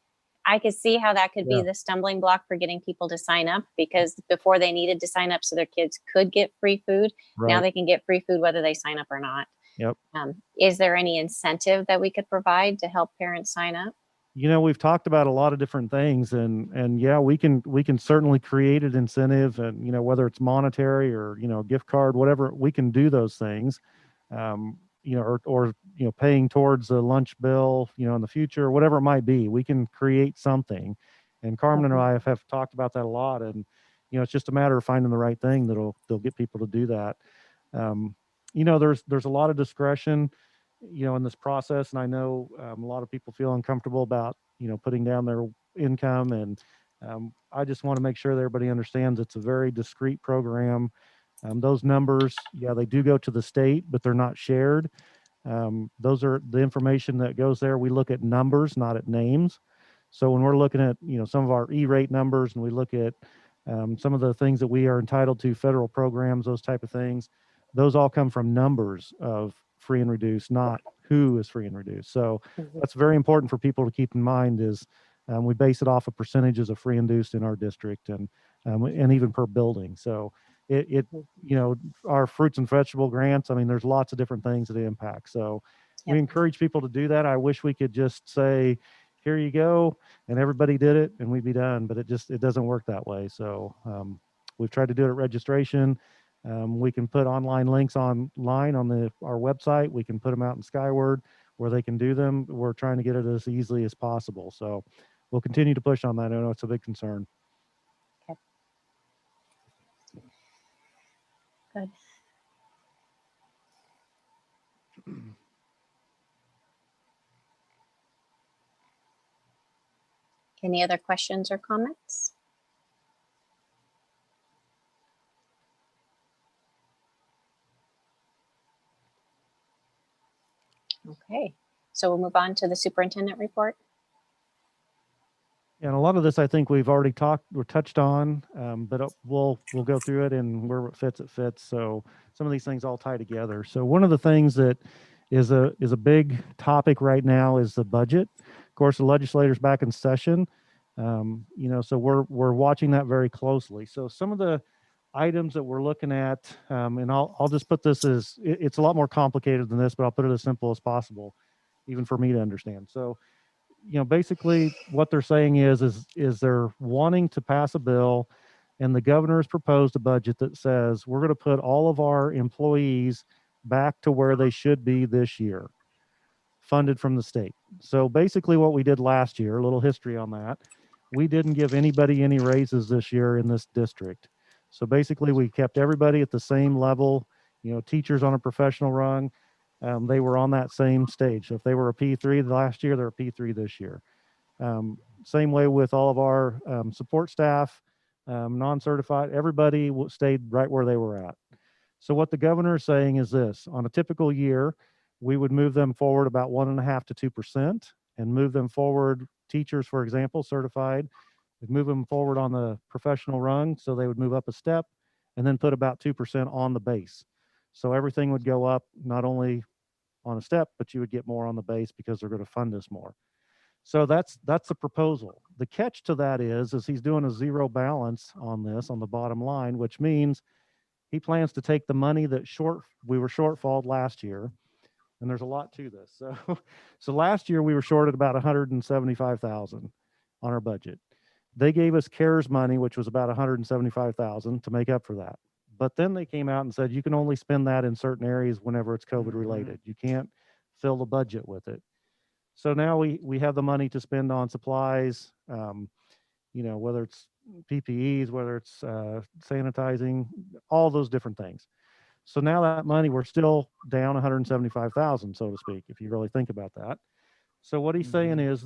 I could see how that could Yeah. be the stumbling block for getting people to sign up, because before they needed to sign up so their kids could get free food. Now Right. they can get free food whether they sign up or not. Yep. Is there any incentive that we could provide to help parents sign up? We've talked about a lot of different things, and yeah, we can certainly create an incentive, and whether it's monetary or gift card, whatever, we can do those things. Or paying towards a lunch bill, in the future, whatever it might be, we can create something. And Carmen and I have talked about that a lot, and it's just a matter of finding the right thing that'll get people to do that. There's a lot of discretion in this process, and I know a lot of people feel uncomfortable about putting down their income, and I just want to make sure that everybody understands it's a very discrete program. Those numbers, yeah, they do go to the state, but they're not shared. Those are the information that goes there. We look at numbers, not at names. So when we're looking at some of our E-rate numbers, and we look at some of the things that we are entitled to, federal programs, those type of things, those all come from numbers of free and reduced, not who is free and reduced. So that's very important for people to keep in mind. Is we base it off of percentages of free and reduced in our district, and even per building. So our fruits and vegetable grants, I mean, there's lots of different things that impact. So we encourage people to do that. I wish we could just say, here you go, and everybody did it and we'd be done, but it doesn't work that way. So we've tried to do it at registration. We can put online links online on our website. We can put them out in Skyward where they can do them. We're trying to get it as easily as possible. So we'll continue to push on that. I know it's a big concern. Good. Any other questions or comments? Okay, so we'll move on to the superintendent report. And a lot of this, I think we've already touched on, but we'll go through it, and where it fits, it fits. So some of these things all tie together. So one of the things that is a big topic right now is the budget. Of course, the legislators back in session, so we're watching that very closely. So some of the items that we're looking at, and I'll just put this as, it's a lot more complicated than this, but I'll put it as simple as possible, even for me to understand. So basically what they're saying is they're wanting to pass a bill, and the governor's proposed a budget that says we're going to put all of our employees back to where they should be this year, funded from the state. So basically what we did last year, a little history on that, we didn't give anybody any raises this year in this district. So basically we kept everybody at the same level, teachers on a professional rung, they were on that same stage. So if they were a P3 last year, they're a P3 this year. Same way with all of our support staff, non-certified, everybody stayed right where they were at. So what the governor is saying is this: on a typical year, we would move them forward about 1.5% to 2%, and move them forward, teachers, for example, certified, we'd move them forward on the professional rung, so they would move up a step, and then put about 2% on the base. So everything would go up, not only on a step, but you would get more on the base because they're going to fund us more. So that's the proposal. The catch to that is he's doing a zero balance on this, on the bottom line, which means he plans to take the money that we were shortfalled last year, and there's a lot to this. So last year we were short at about $175,000 on our budget. They gave us CARES money, which was about $175,000 to make up for that. But then they came out and said, you can only spend that in certain areas whenever it's COVID related. You can't fill the budget with it. So now we have the money to spend on supplies, whether it's PPEs, whether it's sanitizing, all those different things. So now that money, we're still down 175,000, so to speak, if you really think about that. So what he's saying is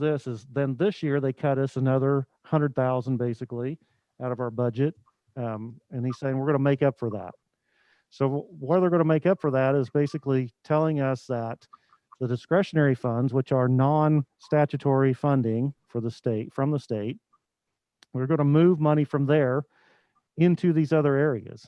then this year they cut us another 100,000 basically out of our budget. And he's saying we're going to make up for that. So where they're going to make up for that is basically telling us that the discretionary funds, which are non-statutory funding from the state, we're going to move money from there into these other areas.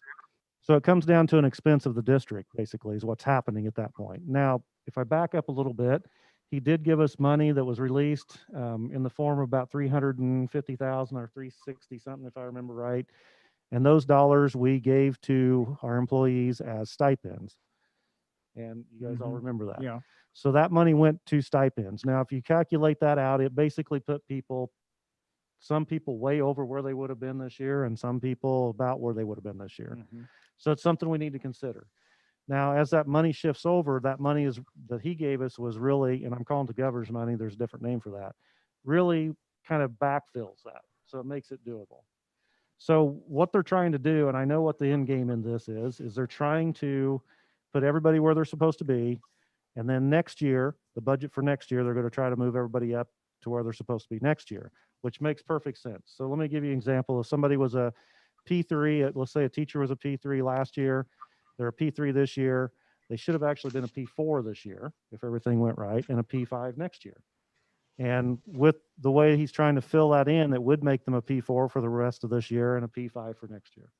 So it comes down to an expense of the district, basically, is what's happening at that point. Now, if I back up a little bit, he did give us money that was released in the form of about 350,000 or 360 something, if I remember right. And those dollars we gave to our employees as stipends. And you guys all remember that. Yeah. So that money went to stipends. Now, if you calculate that out, it basically put some people way over where they would have been this year, and some people about where they would have been this year. So it's something we need to consider. Now, as that money shifts over, that money that he gave us was really, and I'm calling it the governor's money, there's a different name for that, really kind of backfills that. So it makes it doable. So what they're trying to do, and I know what the end game in this is they're trying to put everybody where they're supposed to be. And then next year, the budget for next year, they're going to try to move everybody up to where they're supposed to be next year, which makes perfect sense. So let me give you an example. If somebody was a P3, let's say a teacher was a P3 last year, they're a P3 this year, they should have actually been a P4 this year if everything went right, and a P5 next year. And with the way he's trying to fill that in, it would make them a P4 for the rest of this year and a P5 for next year.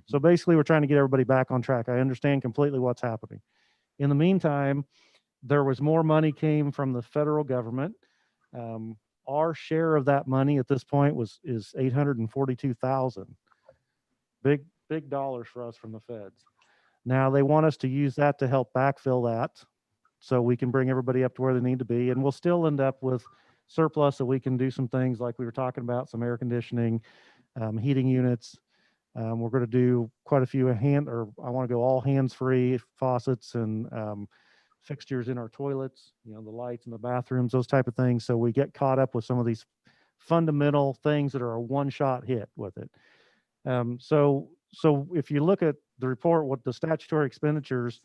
So basically, we're trying to get everybody back on track. I understand completely what's happening. In the meantime, there was more money came from the federal government. Our share of that money at this point is $842,000. Big dollars for us from the feds. Now they want us to use that to help backfill that, so we can bring everybody up to where they need to be, and we'll still end up with surplus that we can do some things like we were talking about, some air conditioning, heating units. We're going to do quite a few I want to go all hands-free faucets and fixtures in our toilets, the lights in the bathrooms, those type of things. So we get caught up with some of these fundamental things that are a one-shot hit with it. So if you look at the report, what the statutory expenditures,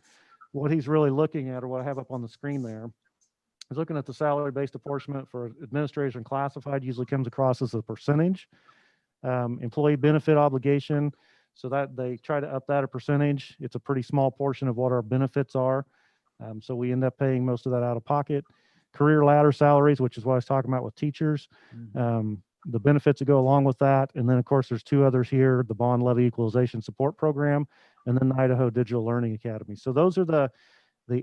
what he's really looking at, or what I have up on the screen there, is looking at the salary-based apportionment for administrators and classified, usually comes across as a percentage. Employee benefit obligation, so that they try to up that a percentage. It's a pretty small portion of what our benefits are. So we end up paying most of that out of pocket. Career ladder salaries, which is what I was talking about with teachers. The benefits that go along with that. And then, of course, there's two others here, the Bond Levy Equalization Support Program, and then the Idaho Digital Learning Academy. So those are the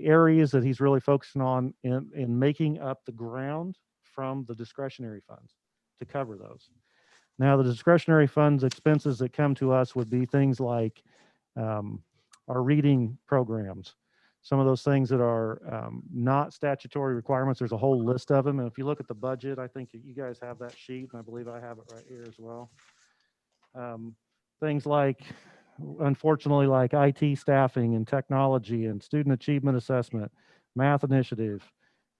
areas that he's really focusing on in making up the ground from the discretionary funds to cover those. Now, the discretionary funds expenses that come to us would be things like our reading programs, some of those things that are not statutory requirements. There's a whole list of them. And if you look at the budget, I think you guys have that sheet, and I believe I have it right here as well. Things like, unfortunately, like IT staffing and technology and student achievement assessment, math initiative,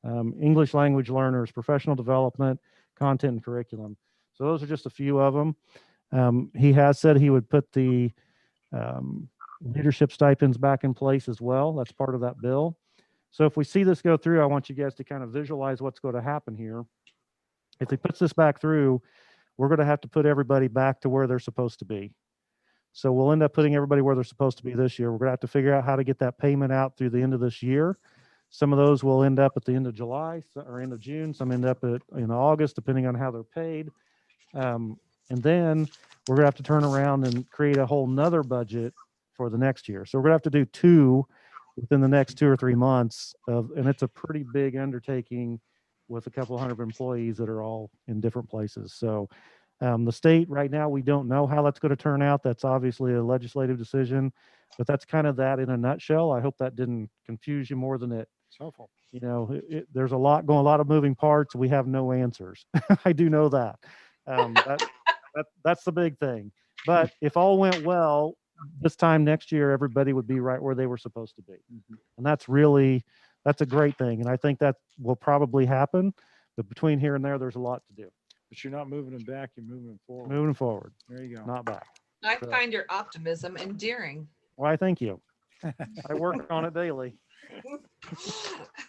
English language learners, professional development, content and curriculum. So those are just a few of them. He has said he would put the leadership stipends back in place as well. That's part of that bill. So if we see this go through, I want you guys to kind of visualize what's going to happen here. If he puts this back through, we're going to have to put everybody back to where they're supposed to be. So we'll end up putting everybody where they're supposed to be this year. We're going to have to figure out how to get that payment out through the end of this year. Some of those will end up at the end of July or end of June. Some end up in August, depending on how they're paid. And then we're going to have to turn around and create a whole nother budget for the next year. So we're going to have to do two within the next 2 or 3 months and it's a pretty big undertaking with a couple hundred employees that are all in different places. So the state right now, we don't know how that's going to turn out. That's obviously a legislative decision, but that's kind of that in a nutshell. I hope that didn't confuse you more than it. It's helpful. There's a lot of moving parts. We have no answers. I do know that. That's the big thing. But if all went well, this time next year, everybody would be right where they were supposed to be. And that's a great thing. And I think that will probably happen. But between here and there, there's a lot to do. But you're not moving them back, you're moving them forward. Moving forward. There you go. Not back. I find your optimism endearing. Why, thank you. I work on it daily.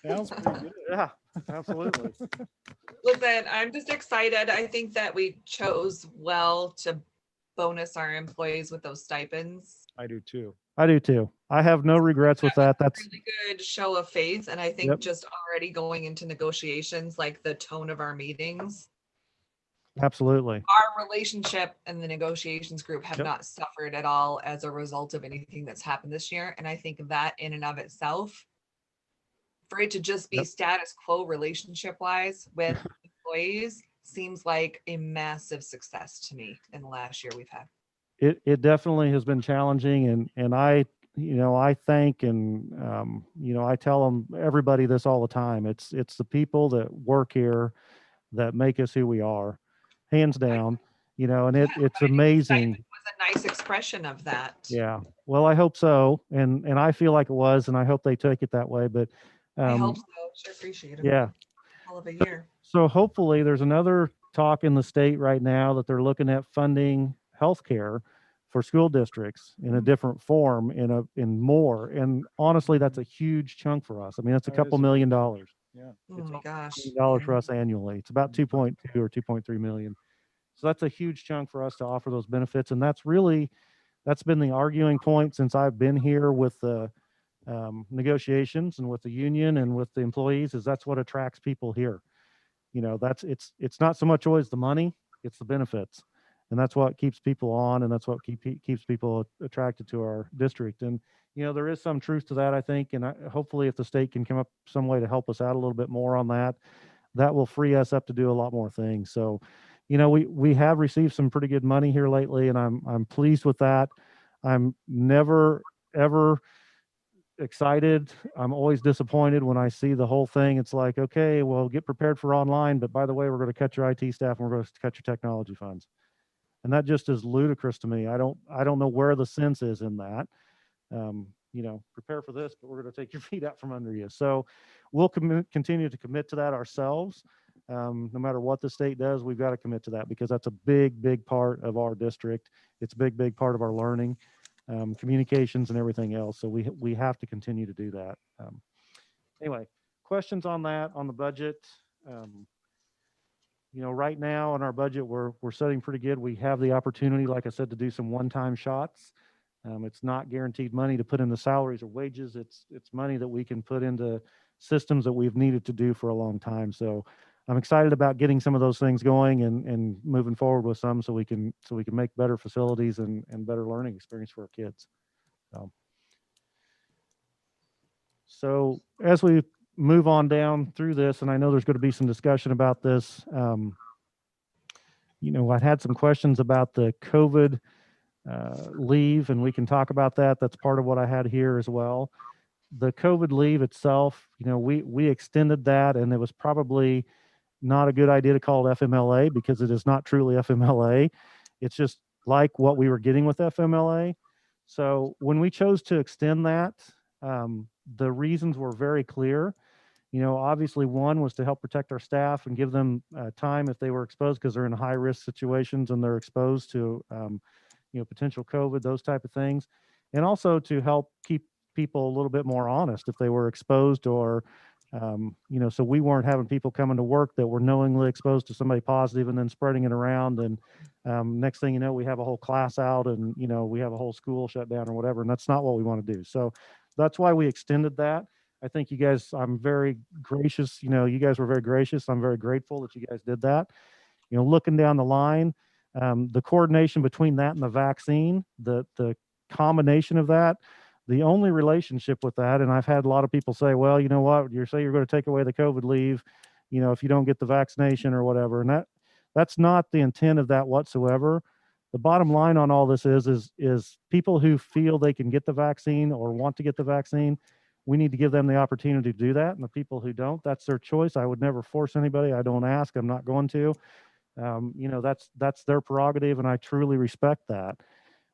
Sounds pretty good. Yeah, absolutely. Listen, I'm just excited. I think that we chose well to bonus our employees with those stipends. I do too. I do too. I have no regrets with that. That's really good show of faith. And I think Yep. just already going into negotiations, like the tone of our meetings, absolutely. our relationship and the negotiations group have Yep. not suffered at all as a result of anything that's happened this year. And I think that in and of itself for it to just be Yep. status quo relationship wise with employees seems like a massive success to me in the last year we've had. It definitely has been challenging, and I, I thank and, I tell them, everybody, this all the time. It's the people that work here that make us who we are, hands down, and Yeah, it's but I think the amazing. stipend was a nice expression of that. Yeah. Well, I hope so. And I feel like it was, and I hope they take it that way, but, I hope so. Sure appreciate it. yeah. Hell of a year. So hopefully there's another talk in the state right now that they're looking at funding healthcare for school districts in a different form, in more. And honestly, that's a huge chunk for us. I mean, that's a That couple is a big million chunk. dollars. Yeah. Oh my gosh. Dollars for us annually. It's about 2.2 or 2.3 million. So that's a huge chunk for us to offer those benefits. And that's been the arguing point since I've been here with the negotiations and with the union and with the employees, is that's what attracts people here. It's not so much always the money, it's the benefits. And that's what keeps people on, and that's what keeps people attracted to our district. And, there is some truth to that, I think. And hopefully if the state can come up some way to help us out a little bit more on that, that will free us up to do a lot more things. So, we have received some pretty good money here lately, and I'm pleased with that. I'm never, ever excited. I'm always disappointed when I see the whole thing. It's like, okay, well, get prepared for online, but by the way, we're going to cut your IT staff and we're going to cut your technology funds. And that just is ludicrous to me. I don't know where the sense is in that. Prepare for this, but we're going to take your feet out from under you. So we'll continue to commit to that ourselves. No matter what the state does, we've got to commit to that, because that's a big, big part of our district. It's a big, big part of our learning, communications and everything else. So we have to continue to do that. Anyway, questions on that, on the budget? Right now in our budget, we're setting pretty good. We have the opportunity, like I said, to do some one-time shots. It's not guaranteed money to put into salaries or wages. It's money that we can put into systems that we've needed to do for a long time. So I'm excited about getting some of those things going and moving forward with some, so we can make better facilities and better learning experience for our kids. So as we move on down through this, and I know there's going to be some discussion about this, I had some questions about the COVID leave, and we can talk about that. That's part of what I had here as well. The COVID leave itself, we extended that, and it was probably not a good idea to call it FMLA, because it is not truly FMLA. It's just like what we were getting with FMLA. So when we chose to extend that, the reasons were very clear. Obviously one was to help protect our staff and give them time if they were exposed, because they're in high risk situations and they're exposed to, potential COVID, those type of things. And also to help keep people a little bit more honest if they were exposed, or, so we weren't having people coming to work that were knowingly exposed to somebody positive and then spreading it around. And next thing you know, we have a whole class out, and, we have a whole school shut down or whatever. And that's not what we want to do. So that's why we extended that. I think you guys, I'm very gracious. You guys were very gracious. I'm very grateful that you guys did that. Looking down the line, the coordination between that and the vaccine, the combination of that, the only relationship with that, and I've had a lot of people say, well, you know what, you're saying you're going to take away the COVID leave, if you don't get the vaccination or whatever. And that's not the intent of that whatsoever. The bottom line on all this is people who feel they can get the vaccine or want to get the vaccine, we need to give them the opportunity to do that. And the people who don't, that's their choice. I would never force anybody. I don't ask. I'm not going to. That's their prerogative, and I truly respect that.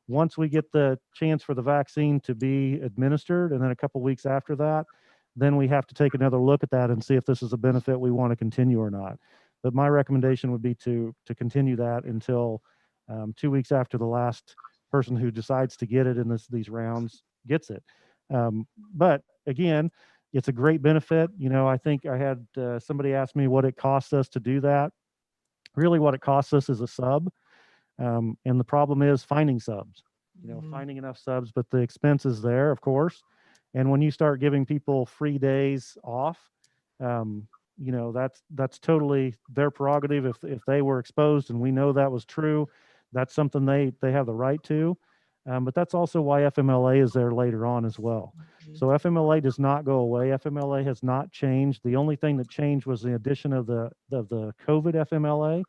Once we get the chance for the vaccine to be administered, and then a couple weeks after that, then we have to take another look at that and see if this is a benefit we want to continue or not. But my recommendation would be to continue that until 2 weeks after the last person who decides to get it in these rounds gets it. But again, it's a great benefit. I think I had somebody ask me what it costs us to do that. Really what it costs us is a sub. And the problem is finding subs, finding enough subs, but the expense is there, of course. And when you start giving people free days off, that's totally their prerogative. If they were exposed and we know that was true, that's something they have the right to. But that's also why FMLA is there later on as well. So FMLA does not go away. FMLA has not changed. The only thing that changed was the addition of the COVID FMLA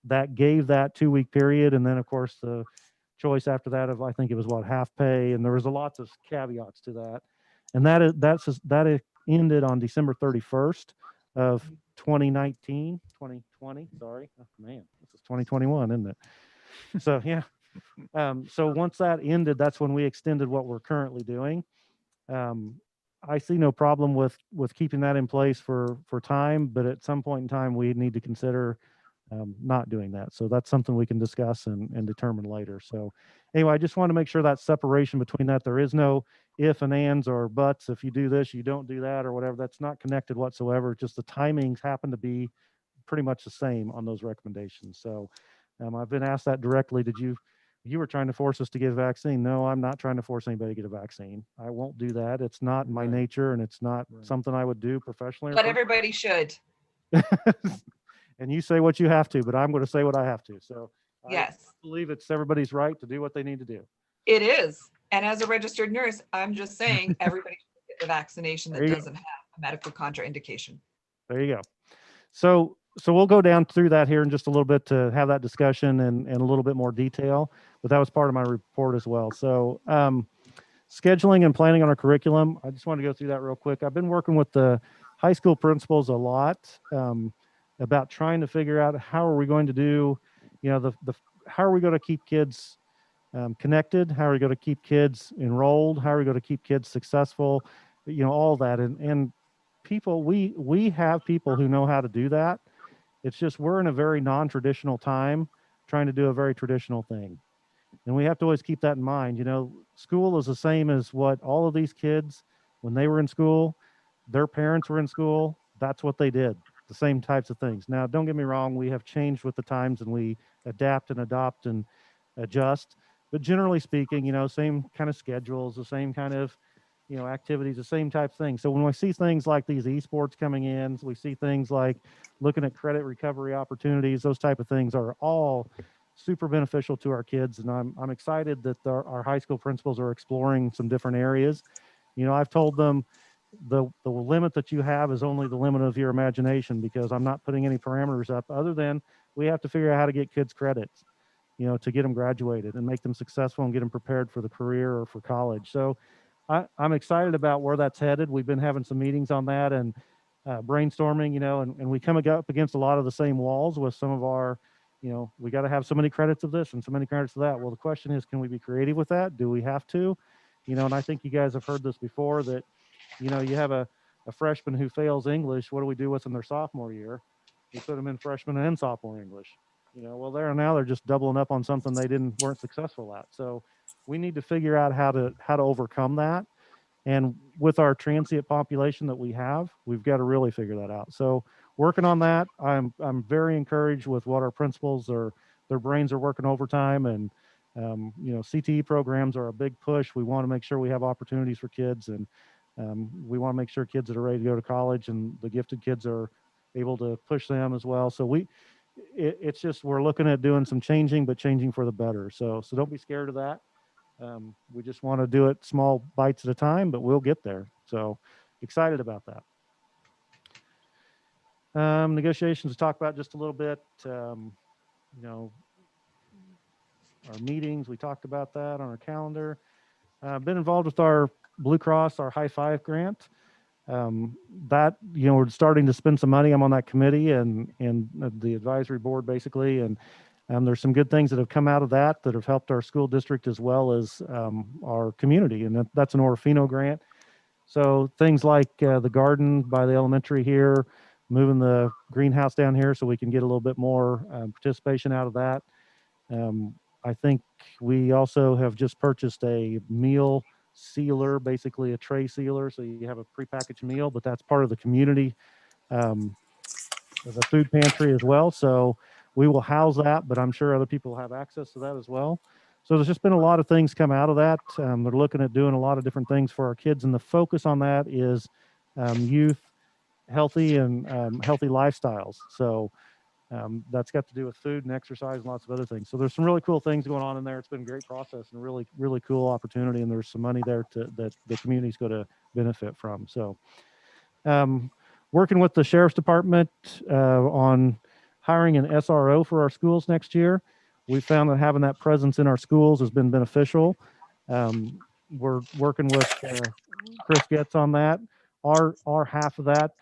that gave that 2-week period. And then of course the choice after that of, I think it was what, half pay. And there was a lots of caveats to that. And that ended on December 31st of 2020, sorry. Oh, man, this is 2021, isn't it? So yeah. So once that ended, that's when we extended what we're currently doing. I see no problem with keeping that in place for time, but at some point in time, we need to consider not doing that. So that's something we can discuss and determine later. So anyway, I just want to make sure that separation between that, there is no if and ands or buts. If you do this, you don't do that or whatever. That's not connected whatsoever. Just the timings happen to be pretty much the same on those recommendations. So I've been asked that directly. You were trying to force us to get a vaccine. No, I'm not trying to force anybody to get a vaccine. I won't do that. It's not my Right. nature, and it's not Right. something I would do professionally. But everybody should. And you say what you have to, but I'm going to say what I have to. So Yes, I believe it's everybody's right to do what they need to do. it is. And as a registered nurse, I'm just saying everybody should get the vaccination that There you go. doesn't have a medical contraindication. There you go. So we'll go down through that here in just a little bit to have that discussion and a little bit more detail, but that was part of my report as well. So scheduling and planning on our curriculum, I just want to go through that real quick. I've been working with the high school principals a lot about trying to figure out how are we going to do, how are we going to keep kids connected? How are we going to keep kids enrolled? How are we going to keep kids successful? All that. And people, we have people who know how to do that. It's just we're in a very non-traditional time trying to do a very traditional thing. And we have to always keep that in mind. School is the same as what all of these kids, when they were in school, their parents were in school, that's what they did, the same types of things. Now, don't get me wrong, we have changed with the times and we adapt and adopt and adjust. But generally speaking, same kind of schedules, the same kind of activities, the same type of thing. So when we see things like these esports coming in, we see things like looking at credit recovery opportunities, those type of things are all super beneficial to our kids. And I'm excited that our high school principals are exploring some different areas. I've told them the limit that you have is only the limit of your imagination, because I'm not putting any parameters up other than we have to figure out how to get kids credits, to get them graduated and make them successful and get them prepared for the career or for college. So I'm excited about where that's headed. We've been having some meetings on that and brainstorming, and we come up against a lot of the same walls with some of our, we got to have so many credits of this and so many credits of that. Well, the question is, can we be creative with that? Do we have to? And I think you guys have heard this before that, you have a freshman who fails English. What do we do with them their sophomore year? We put them in freshman and sophomore English. Well, now they're just doubling up on something they weren't successful at. So we need to figure out how to overcome that. And with our transient population that we have, we've got to really figure that out. So working on that, I'm very encouraged with what our principals their brains are working overtime. And CTE programs are a big push. We want to make sure we have opportunities for kids, and we want to make sure kids that are ready to go to college and the gifted kids are able to push them as well. So it's just, we're looking at doing some changing, but changing for the better. So don't be scared of that. We just want to do it small bites at a time, but we'll get there. So excited about that. Negotiations to talk about just a little bit. Our meetings, we talked about that on our calendar. Been involved with our Blue Cross, our High Five grant. That, we're starting to spend some money. I'm on that committee and the advisory board basically. And there's some good things that have come out of that have helped our school district as well as our community. And that's an Orofino grant. So things like the garden by the elementary here, moving the greenhouse down here so we can get a little bit more participation out of that. I think we also have just purchased a meal sealer, basically a tray sealer. So you have a prepackaged meal, but that's part of the community, the food pantry as well. So we will house that, but I'm sure other people have access to that as well. So there's just been a lot of things come out of that. They're looking at doing a lot of different things for our kids. And the focus on that is youth, healthy and healthy lifestyles. So That's got to do with food and exercise and lots of other things. So there's some really cool things going on in there. It's been a great process and a really, really cool opportunity. And there's some money there that the community's going to benefit from. So working with the Sheriff's Department on hiring an SRO for our schools next year. We found that having that presence in our schools has been beneficial. We're working with Chris Getz on that. Our half of that,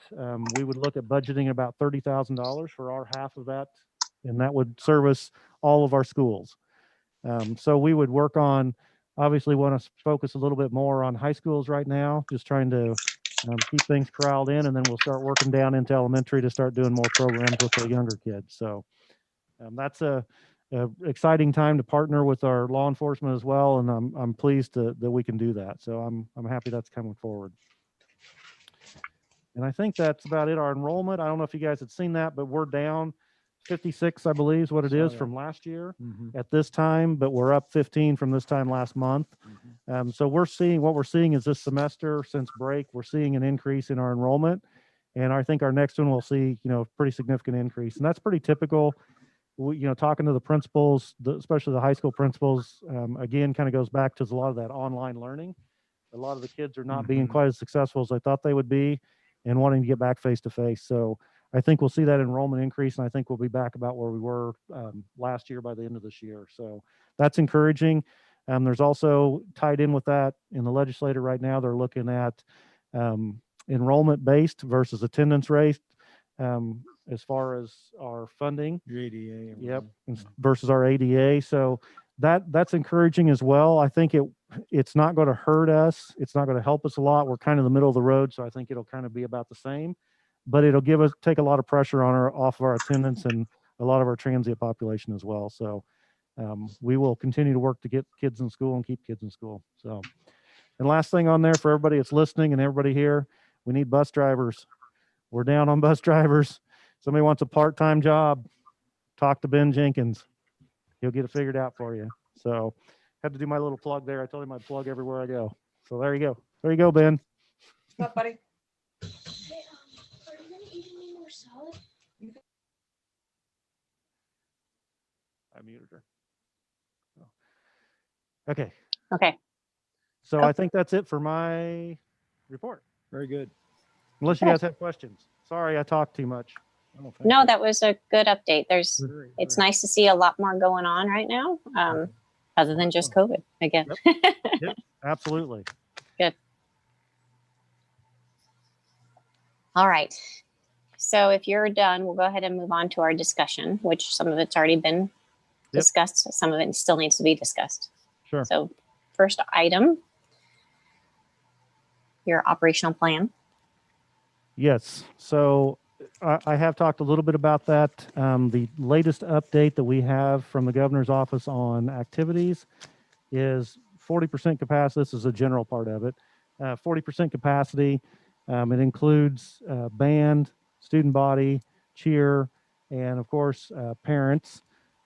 we would look at budgeting about $30,000 for our half of that, and that would service all of our schools. So we would work on, obviously want to focus a little bit more on high schools right now, just trying to keep things corralled in, and then we'll start working down into elementary to start doing more programs with the younger kids. So that's a exciting time to partner with our law enforcement as well, and I'm pleased that we can do that. So I'm happy that's coming forward. And I think that's about it. Our enrollment, I don't know if you guys had seen that, but we're down 56, I believe is what it Saw is that. from last year Mhm. at this time, but we're up 15 from this time last month. So what we're seeing is this semester since break, we're seeing an increase in our enrollment. And I think our next one will see, pretty significant increase. And that's pretty typical. Talking to the principals, especially the high school principals, again, kind of goes back to a lot of that online learning. A lot of the kids are not being quite as successful as I thought they would be and wanting to get back face to face. So I think we'll see that enrollment increase, and I think we'll be back about where we were last year by the end of this year. So that's encouraging. There's also tied in with that in the legislature right now, they're looking at enrollment based versus attendance rate as far as our funding. Your ADA. Yep. Versus our ADA. So that's encouraging as well. I think it's not going to hurt us. It's not going to help us a lot. We're kind of in the middle of the road. So I think it'll kind of be about the same, but it'll take a lot of pressure off of our attendance and a lot of our transient population as well. So we will continue to work to get kids in school and keep kids in school. So, and last thing on there for everybody that's listening and everybody here, we need bus drivers. We're down on bus drivers. Somebody wants a part-time job, talk to Ben Jenkins. He'll get it figured out for you. So had to do my little plug there. I told him I'd plug everywhere I go. So there you go. There you go, Ben. What's up, buddy? Hey, are you gonna eat any more salad? I muted her. Okay. Okay. So Oh. I think that's it for my report. Very good. Unless you Okay. guys have questions. Sorry, I talked too much. Oh, thank No, you. that was a good update. Very, It's very- nice to see a lot more going on right now, other than just COVID again. Yep, absolutely. All right. So if you're done, we'll go ahead and move on to our discussion, which some of it's already been discussed. Some of it still needs to be discussed. Sure. So first item, your operational plan. Yes. So I have talked a little bit about that. The latest update that we have from the governor's office on activities is 40% capacity. This is a general part of it. 40% capacity. It includes band, student body, cheer, and of course, parents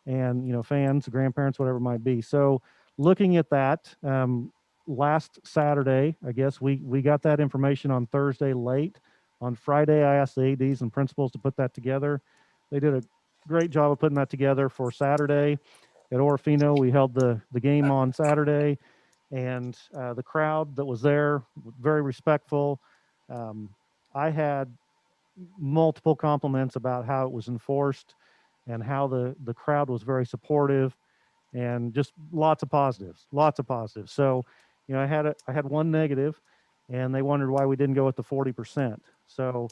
and, fans, grandparents, whatever it might be. So looking at that, last Saturday, I guess we got that information on Thursday late. On Friday, I asked the ADs and principals to put that together. They did a great job of putting that together for Saturday at Orofino. We held the game on Saturday, and the crowd that was there, very respectful. I had multiple compliments about how it was enforced and how the crowd was very supportive, and just lots of positives. So, I had one negative, and they wondered why we didn't go with the 40%. So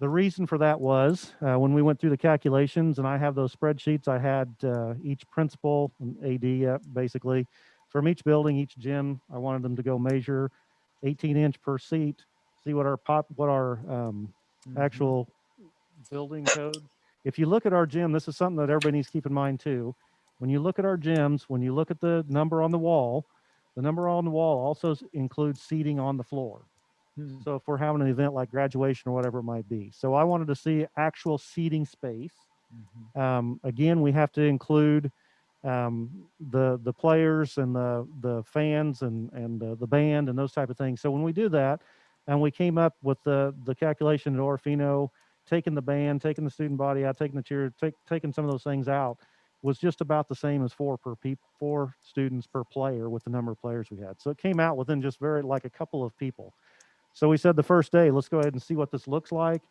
the reason for that was when we went through the calculations, and I have those spreadsheets, I had each principal and AD basically from each building, each gym, I wanted them to go measure 18-inch per seat, see what our actual building code. If you look at our gym, this is something that everybody needs to keep in mind too. When you look at our gyms, when you look at the number on the wall also includes seating on the floor. So if we're having an event like graduation or whatever it might be. So I wanted to see actual seating space. Again, we have to include the players and the fans and the band and those type of things. So when we do that, and we came up with the calculation at Orofino, taking the band, taking the student body out, taking the cheer, taking some of those things out was just about the same as 4 students per player with the number of players we had. So it came out within just like a couple of people. So we said the first day, let's go ahead and see what this looks like.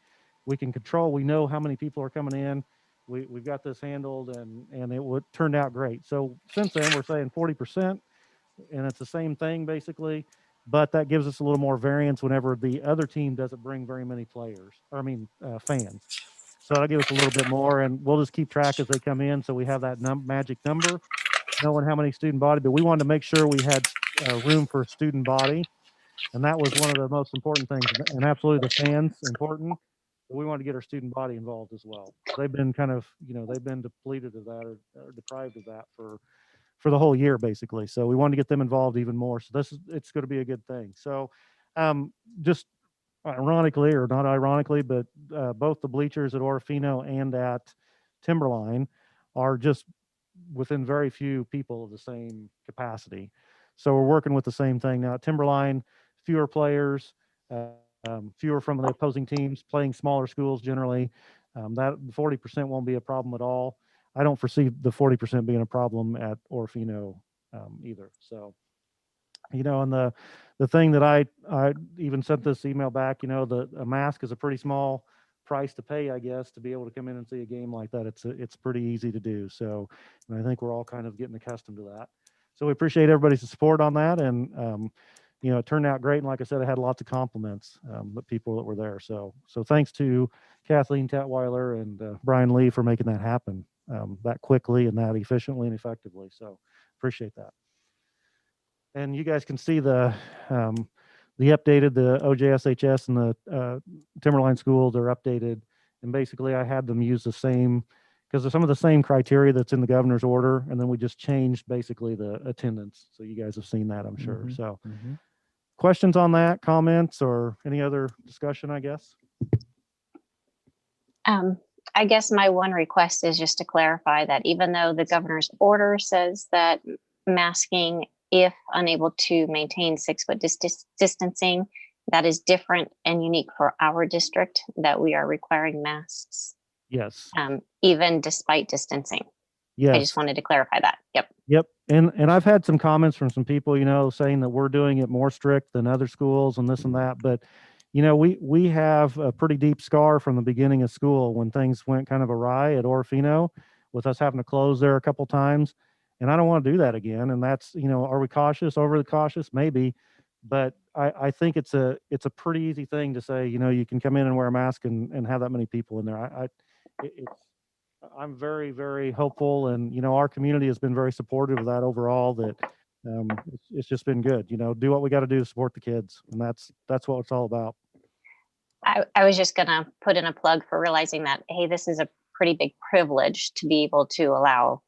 We can control, we know how many people are coming in. We've got this handled, and it turned out great. So since then we're saying 40%, and it's the same thing basically, but that gives us a little more variance whenever the other team doesn't bring very many fans. So that'll give us a little bit more, and we'll just keep track as they come in. So we have that magic number, knowing how many student body, but we wanted to make sure we had room for student body. And that was one of the most important things, and absolutely the fans important. But we wanted to get our student body involved as well. They've been kind of, they've been depleted of that or deprived of that for the whole year, basically. So we wanted to get them involved even more. So it's going to be a good thing. So just ironically, or not ironically, but both the bleachers at Orofino and at Timberline are just within very few people of the same capacity. So we're working with the same thing now. At Timberline, fewer players, fewer from the opposing teams, playing smaller schools generally. That 40% won't be a problem at all. I don't foresee the 40% being a problem at Orofino either. So, and the thing that I even sent this email back, a mask is a pretty small price to pay, I guess, to be able to come in and see a game like that. It's pretty easy to do. So, and I think we're all kind of getting accustomed to that. So we appreciate everybody's support on that. And, it turned out great. And like I said, I had lots of compliments, the people that were there. So thanks to Kathleen Tatweiler and Brian Lee for making that happen that quickly and that efficiently and effectively. So appreciate that. And you guys can see the updated, the OJSHS and the Timberline schools are updated. And basically I had them use the same, because of some of the same criteria that's in the governor's order. And then we just changed basically the attendance. So you guys have seen that, I'm sure. So questions on that, comments, or any other discussion, I guess? I guess my one request is just to clarify that even though the governor's order says that masking, if unable to maintain 6-foot distancing, that is different and unique for our district, that we are requiring masks. Yes. Even despite distancing. Yes. I just wanted to clarify that. Yep. And I've had some comments from some people, saying that we're doing it more strict than other schools and this and that. But, we have a pretty deep scar from the beginning of school when things went kind of awry at Orofino with us having to close there a couple times. And I don't want to do that again. And that's, are we cautious, overly cautious? Maybe. But I think it's a pretty easy thing to say, you can come in and wear a mask and have that many people in there. I'm very, very hopeful, and our community has been very supportive of that overall. That it's just been good. Do what we got to do to support the kids, and that's what it's all about. I was just gonna put in a plug for realizing that, hey, this is a pretty big privilege to be able to allow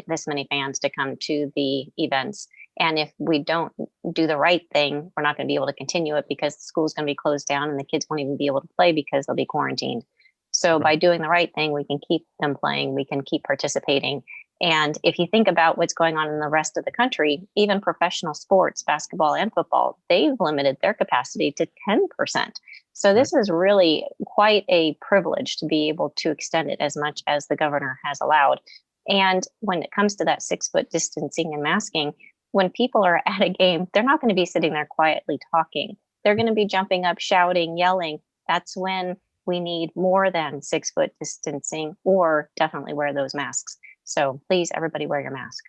this many fans to come to the events. And if we don't do the right thing, we're not going to be able to continue it because the school's going to be closed down and the kids won't even be able to play because they'll be quarantined. So by doing the right thing, we can keep them playing, we can keep participating. And if you think about what's going on in the rest of the country, even professional sports, basketball and football, they've limited their capacity to 10%. So this is really quite a privilege to be able to extend it as much as the governor has allowed. And when it comes to that 6-foot distancing and masking, when people are at a game, they're not going to be sitting there quietly talking. They're going to be jumping up, shouting, yelling. That's when we need more than 6-foot distancing, or definitely wear those masks. So please, everybody, wear your mask.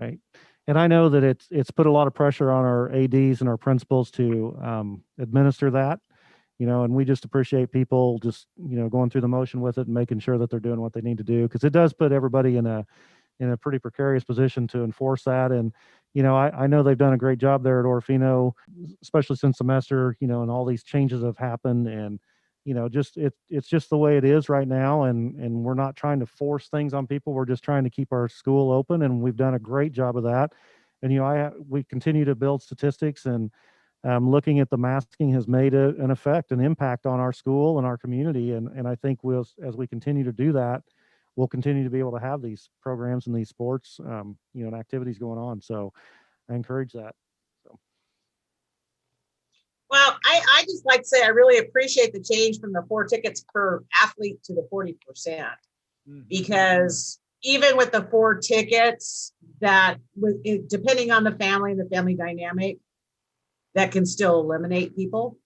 Right. And I know that it's put a lot of pressure on our ADs and our principals to administer that, and we just appreciate people just, going through the motion with it and making sure that they're doing what they need to do, because it does put everybody in a pretty precarious position to enforce that. And, I know they've done a great job there at Orofino, especially since semester, and all these changes have happened. And, it's just the way it is right now. And we're not trying to force things on people. We're just trying to keep our school open. And we've done a great job of that. And, we continue to build statistics, and looking at the masking has made an effect, an impact on our school and our community. And I think as we continue to do that, we'll continue to be able to have these programs and these sports, and activities going on. So I encourage that. So. Well, I just like to say, I really appreciate the change from the 4 tickets per athlete to the 40%. Because even with the 4 tickets, that depending on the family and the family dynamic, that can still eliminate people.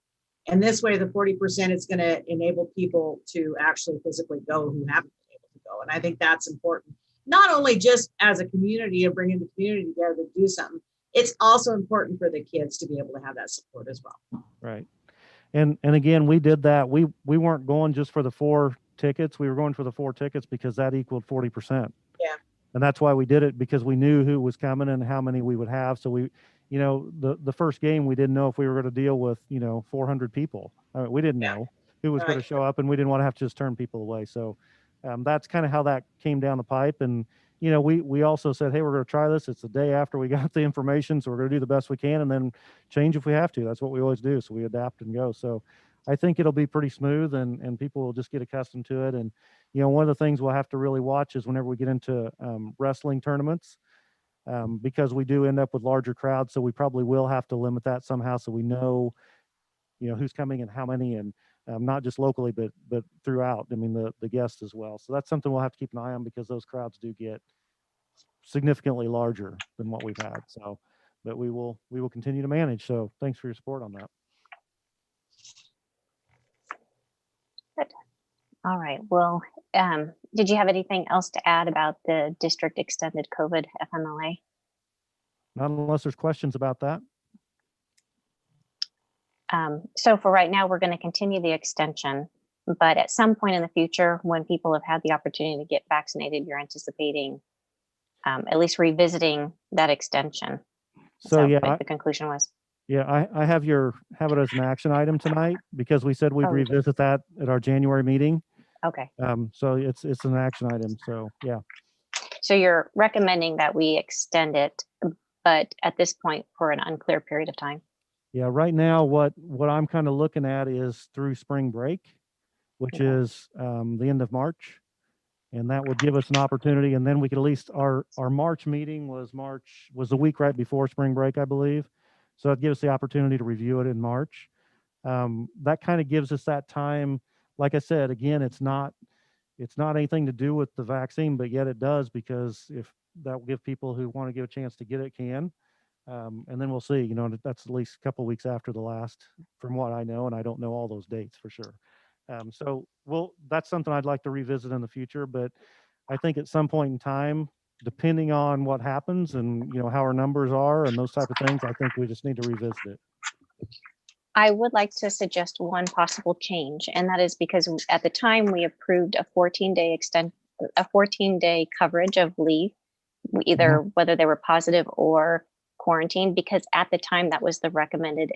And this way, the 40% is going to enable people to actually physically go who haven't been able to go. And I think that's important, not only just as a community and bringing the community together to do something, it's also important for the kids to be able to have that support as well. Right. And again, we did that. We weren't going just for the 4 tickets. We were going for the 4 tickets because that equaled 40%. Yeah. And that's why we did it, because we knew who was coming and how many we would have. So we, the first game, we didn't know if we were going to deal with, 400 people. I mean, we didn't know who was going to show up, and we didn't want to have to just turn people away. So that's kind of how that came down the pipe. And, we also said, hey, we're going to try this. It's the day after we got the information. So we're going to do the best we can and then change if we have to. That's what we always do. So we adapt and go. So I think it'll be pretty smooth, and people will just get accustomed to it. And, one of the things we'll have to really watch is whenever we get into wrestling tournaments, because we do end up with larger crowds. So we probably will have to limit that somehow, so we know, who's coming and how many, and not just locally, but throughout. I mean, the guests as well. So that's something we'll have to keep an eye on, because those crowds do get significantly larger than what we've had. So, but we will continue to manage. So thanks for your support on that. All right. Well, did you have anything else to add about the district extended COVID FMLA? Not unless there's questions about that. So for right now, we're going to continue the extension, but at some point in the future, when people have had the opportunity to get vaccinated, you're anticipating at least revisiting that extension. So yeah, what the conclusion was. Yeah, I have it as an action item tonight, because we said we'd revisit that at our January meeting. Okay. So it's an action item. So yeah. So you're recommending that we extend it, but at this point for an unclear period of time. Yeah, right now what I'm kind of looking at is through spring break, which is the end of March, and that would give us an opportunity, and then we could at least our March meeting was the week right before spring break, I believe. So it'd give us the opportunity to review it in March. That kind of gives us that time. Like I said, again, it's not anything to do with the vaccine, but yet it does, because if that will give people who want to give a chance to get it can. And then we'll see, that's at least a couple of weeks after the last, from what I know, and I don't know all those dates for sure. So that's something I'd like to revisit in the future, but I think at some point in time, depending on what happens and, how our numbers are and those type of things, I think we just need to revisit it. I would like to suggest one possible change, and that is because at the time we approved a 14-day coverage of leave, either whether they were positive or quarantined, because at the time that was the recommended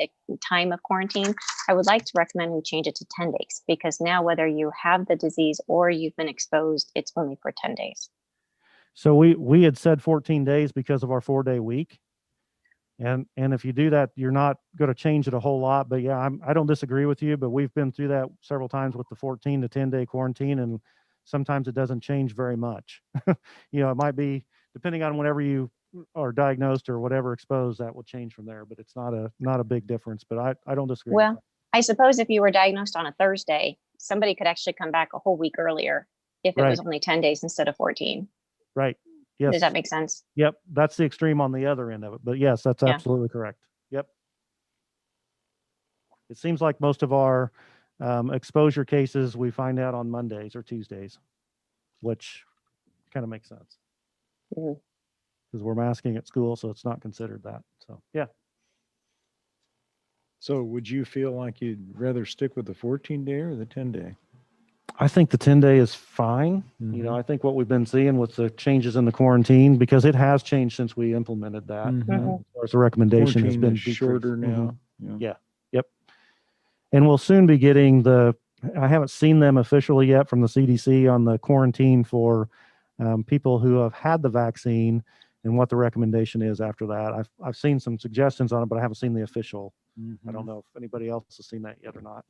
time of quarantine. I would like to recommend we change it to 10 days, because now whether you have the disease or you've been exposed, it's only for 10 days. So we had said 14 days because of our 4-day week. And if you do that, you're not going to change it a whole lot. But yeah, I don't disagree with you, but we've been through that several times with the 14 to 10-day quarantine, and sometimes it doesn't change very much. It might be, depending on whenever you are diagnosed or whatever exposed, that will change from there, but it's not a big difference. But I don't disagree. Well, I suppose if you were diagnosed on a Thursday, somebody could actually come back a whole week earlier if it was only 10 days instead of 14. Right. Yes. Does that make sense? Yep. That's the extreme on the other end of it. But yes, that's absolutely correct. Yep. It seems like most of our exposure cases we find out on Mondays or Tuesdays, which kind of makes sense. Because we're masking at school, so it's not considered that. So yeah. So would you feel like you'd rather stick with the 14-day or the 10-day? I think the 10-day is fine. I think what we've been seeing with the changes in the quarantine, because it has changed since we implemented that. As far as the recommendation has been shorter now. Yeah. Yep. And we'll soon be getting I haven't seen them officially yet from the CDC on the quarantine for people who have had the vaccine and what the recommendation is after that. I've seen some suggestions on it, but I haven't seen the official. I don't know if anybody else has seen that yet or not.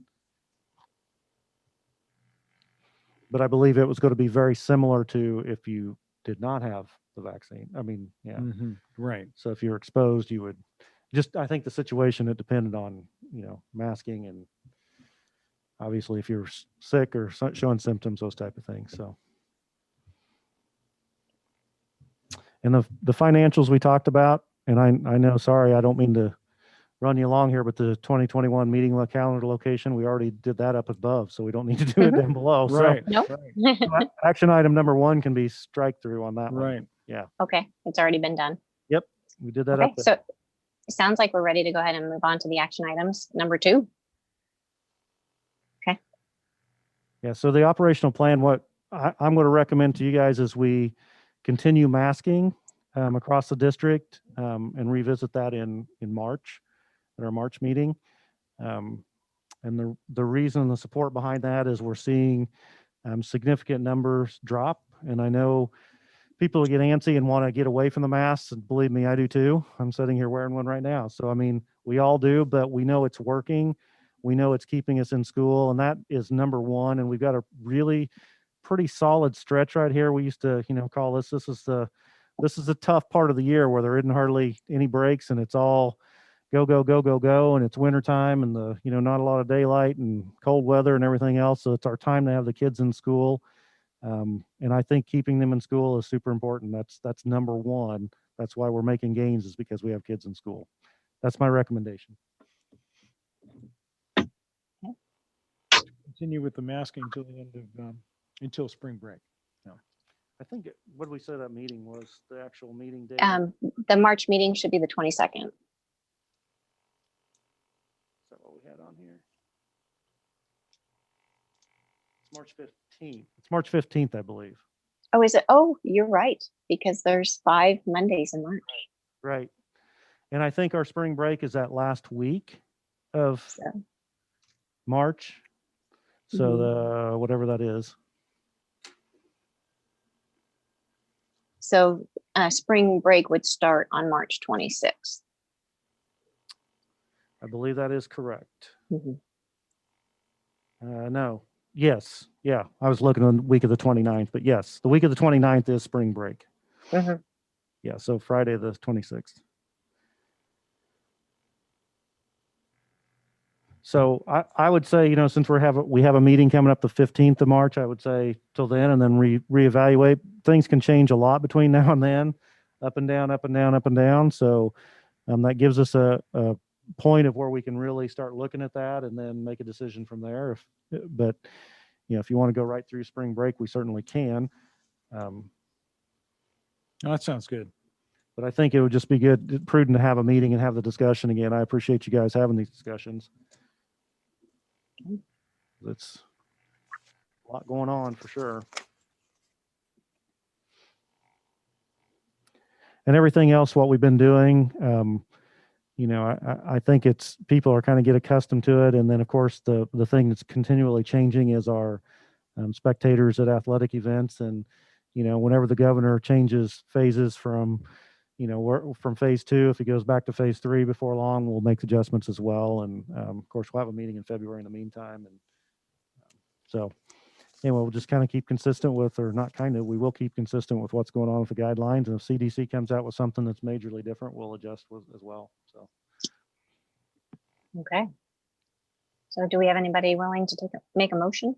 But I believe it was going to be very similar to if you did not have the vaccine. I mean, yeah. Right. So if you're exposed, you would I think the situation, it depended on masking, and obviously if you're sick or showing symptoms, those type of things. So, and the financials we talked about, and I know, sorry, I don't mean to run you along here, but the 2021 meeting calendar location, we already did that up above, so we don't need to do it down below. Right. Nope. So action item number 1 can be strike through on that one. Right. Yeah. Okay, it's already been done. Yep. We did that Okay, up there. so it sounds like we're ready to go ahead and move on to the action items. Number 2. Yeah. So the operational plan, what I'm going to recommend to you guys is we continue masking across the district and revisit that in March at our March meeting. And the reason, the support behind that is we're seeing significant numbers drop. And I know people get antsy and want to get away from the masks. And believe me, I do too. I'm sitting here wearing one right now. So, I mean, we all do, but we know it's working. We know it's keeping us in school, and that is number 1. And we've got a really pretty solid stretch right here. We used to, call this is the tough part of the year where there isn't hardly any breaks, and it's all go, go, go, go, go. And it's wintertime, and not a lot of daylight and cold weather and everything else. So it's our time to have the kids in school. And I think keeping them in school is super important. That's number 1. That's why we're making gains, is because we have kids in school. That's my recommendation. Continue with the masking till the end of, until spring break. I think what did we say that meeting was, the actual meeting date? The March meeting should be the 22nd. Is that what we had on here? It's March 15th. It's March 15th, I believe. Oh, is it? Oh, you're right, because there's 5 Mondays in March. Right. And I think our spring break is that last week of So. March. So the whatever that is. So spring break would start on March 26th. I believe that is correct. Mm-hmm. No. Yes. Yeah. I was looking on the week of the 29th, but yes, the week of the 29th is spring break. Mm-hmm. Yeah. So Friday the 26th. So I would say, since we have a meeting coming up the 15th of March, I would say till then, and then reevaluate. Things can change a lot between now and then, up and down, up and down, up and down. So that gives us a point of where we can really start looking at that and then make a decision from there. But if you want to go right through spring break, we certainly can. Oh, that sounds good. But I think it would just be prudent to have a meeting and have the discussion again. I appreciate you guys having these discussions. It's a lot going on for sure. And everything else, what we've been doing, I think it's people are kind of get accustomed to it. And then of course the thing that's continually changing is our spectators at athletic events. And, whenever the governor changes phases from phase 2, if he goes back to phase 3 before long, we'll make adjustments as well. And of course, we'll have a meeting in February in the meantime. And so anyway, we'll just kind of keep consistent with, or not kind of, we will keep consistent with what's going on with the guidelines. And if CDC comes out with something that's majorly different, we'll adjust as well. So. Okay. So do we have anybody willing to make a motion?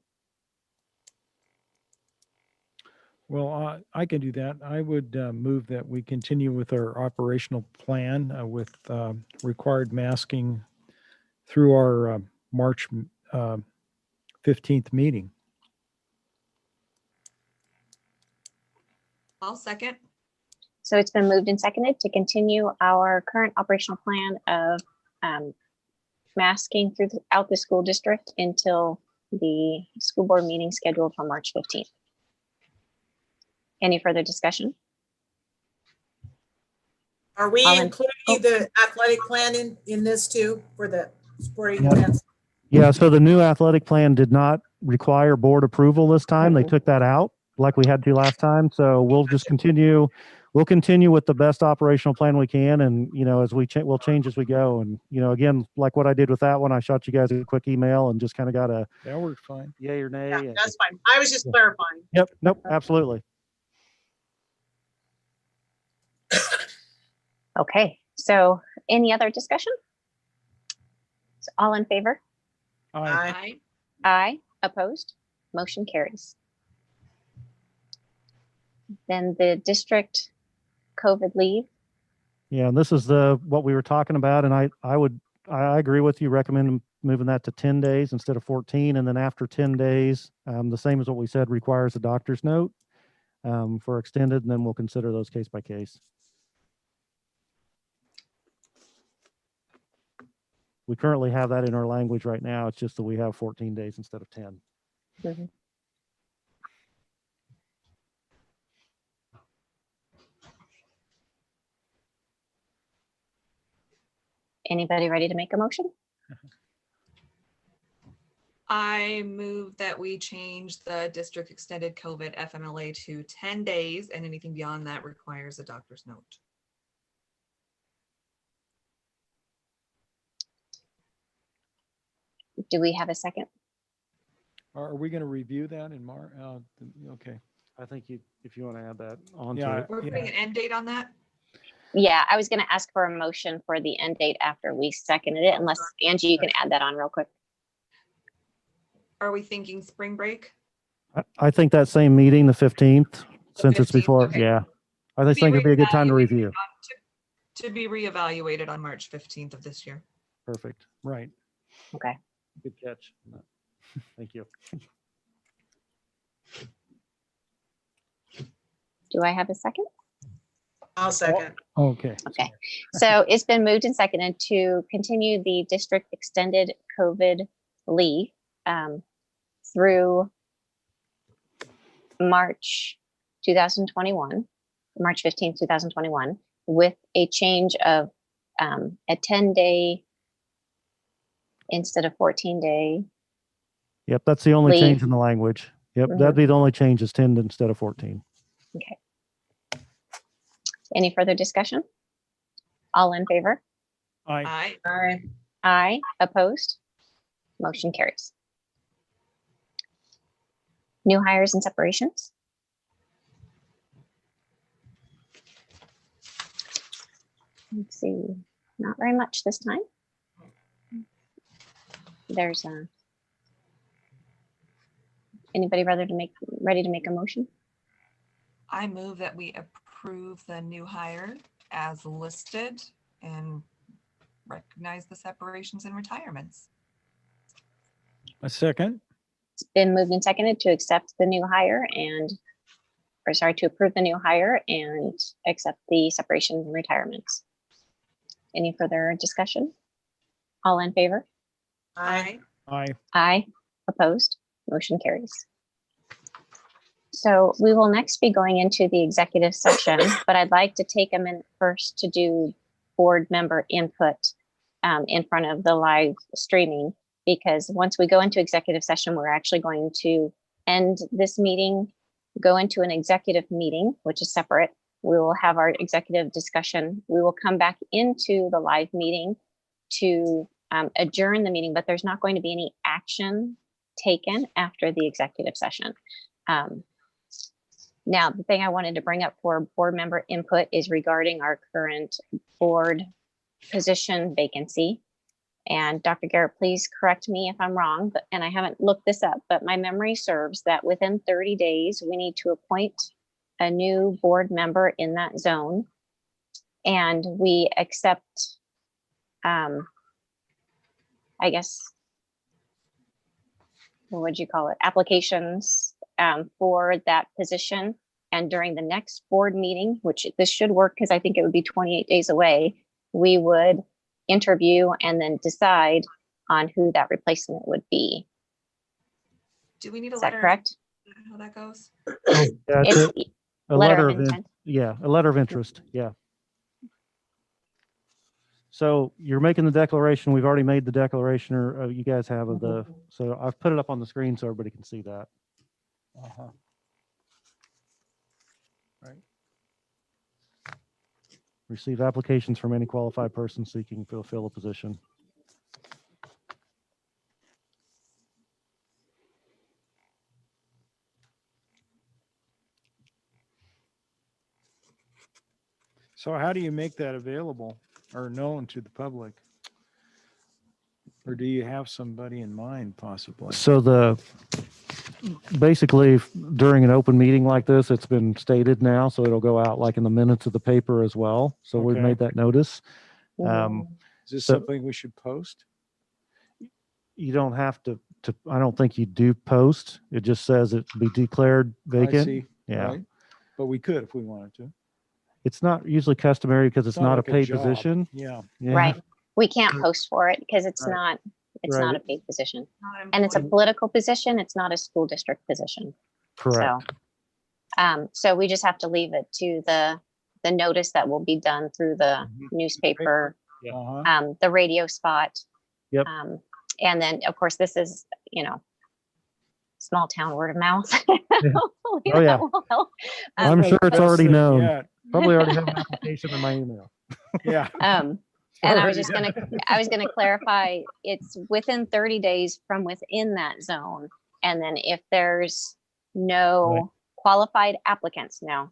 Well, I can do that. I would move that we continue with our operational plan with required masking through our March 15th meeting. I'll second. So it's been moved and seconded to continue our current operational plan of masking throughout the school district until the school board meeting scheduled for March 15th. Any further discussion? Are we including the athletic plan in this too for the sporting events? Yeah, so the new athletic plan did not require board approval this time. They took that out like we had to last time. So we'll just continue. We'll continue with the best operational plan we can. And, as we'll change as we go. And, again, like what I did with that one, I shot you guys a quick email and just kind of got a That worked fine. yay or nay. Yeah, that's fine. I was just clarifying. Yep. Nope. Absolutely. Okay, so any other discussion? So all in favor? Aye. Aye. Aye. Opposed? Motion carries. Then the district COVID leave. Yeah, and this is what we were talking about, and I agree with you, recommend moving that to 10 days instead of 14, and then after 10 days, the same as what we said, requires a doctor's note for extended, and then we'll consider those case by case. We currently have that in our language right now. It's just that we have 14 days instead of 10. Mhm. Anybody ready to make a motion? I move that we change the district extended COVID FMLA to 10 days, and anything beyond that requires a doctor's note. Do we have a second? Are we going to review that in March? Okay. I think if you want to add that onto Yeah, it. We're putting an end date on that? Yeah, I was going to ask for a motion for the end date after we seconded it, unless Angie, you can add that on real quick. Are we thinking spring break? I think that same meeting, the 15th, since it's 15th, before, okay. yeah. I just think it'd be a good time to review. To be reevaluated on March 15th of this year. Perfect. right. Okay. Good catch. Thank you. Do I have a second? I'll second. Okay. Okay. So it's been moved and seconded to continue the district extended COVID leave through March 2021, March 15th, 2021, with a change of a 10-day instead of 14-day. Yep, that's the only Leave. change in the language. Yep, that'd be the only change is 10 instead of 14. Okay. Any further discussion? All in favor? Aye. Aye. Aye. Aye. Opposed? Motion carries. New hires and separations. Let's see, not very much this time. There's anybody ready to make a motion? I move that we approve the new hire as listed and recognize the separations and retirements. A second. It's been moved and seconded to accept the new hire to approve the new hire and accept the separations and retirements. Any further discussion? All in favor? Aye. Aye. Aye. Opposed? Motion carries. So we will next be going into the executive session, but I'd like to take a minute first to do board member input in front of the live streaming, because once we go into executive session, we're actually going to end this meeting, go into an executive meeting, which is separate. We will have our executive discussion. We will come back into the live meeting to adjourn the meeting, but there's not going to be any action taken after the executive session. Now, the thing I wanted to bring up for board member input is regarding our current board position vacancy. And Dr. Garrett, please correct me if I'm wrong, and I haven't looked this up, but my memory serves that within 30 days, we need to appoint a new board member in that zone. And we accept, I guess, what would you call it? Applications for that position. And during the next board meeting, which this should work because I think it would be 28 days away, we would interview and then decide on who that replacement would be. Do we need a Is that letter? correct? How that goes? Yeah, it's It's a letter letter of of intent. yeah, a letter of interest. Yeah. So you're making the declaration. We've already made the declaration, or you guys have of the. So I've put it up on the screen so everybody can see that. Uh-huh. Right. Receive applications from any qualified person seeking to fill a position. So how do you make that available or known to the public? Or do you have somebody in mind possibly? So basically during an open meeting like this, it's been stated now, so it'll go out like in the minutes of the paper as well. So we've Okay. made that notice. Mhm. Is this so- something we should post? You don't have to, I don't think you do post. It just says it be declared I vacant. see. Yeah. Right. But we could if we wanted to. It's not usually customary because it's not a like paid job. position. Yeah. Yeah. Right. We can't post for it because it's Right. not, it's Right. not a paid position. Not And it's a employee. political position. It's not a school district position. Correct. So we just have to leave it to the notice that will be done through the newspaper, Yeah. Uh-huh. the radio spot. Yep. And then, of course, this is, small town word of mouth. Hopefully Oh, yeah. that will help. I'm sure it's That's already it, known. yeah. Probably already have an application in my email. Yeah. And I was gonna clarify, it's within 30 days from within that zone. And then if there's no qualified applicants now,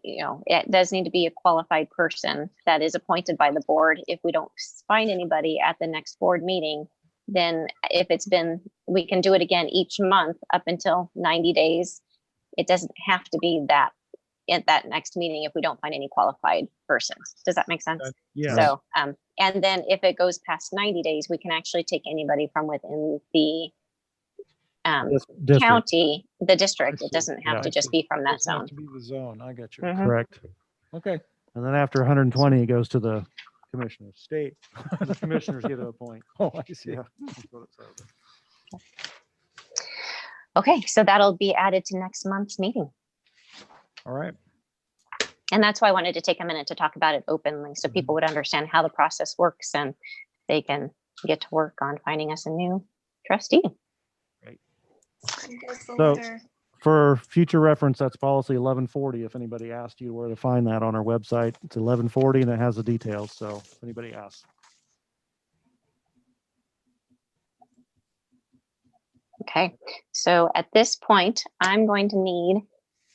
it does need to be a qualified person that is appointed by the board. If we don't find anybody at the next board meeting, then we can do it again each month up until 90 days. It doesn't have to be that at that next meeting if we don't find any qualified persons. Does that make sense? Yes. So, and then if it goes past 90 days, we can actually take anybody from within the District. county, the district. I It doesn't Yeah. have to just be from that Doesn't have zone. to be the zone. I got you. Mhm. Correct. Okay. And then after 120, it goes to the commissioners. State. The commissioners get a point. Oh, I see. Yeah. That's what it says. Okay, so that'll be added to next month's meeting. All right. And that's why I wanted to take a minute to talk about it openly so people would understand how the process works and they can get to work on finding us a new trustee. So for future reference, that's policy 1140. If anybody asked you where to find that on our website, it's 1140 and it has the details. So if anybody asks. Okay, so at this point, I'm going to need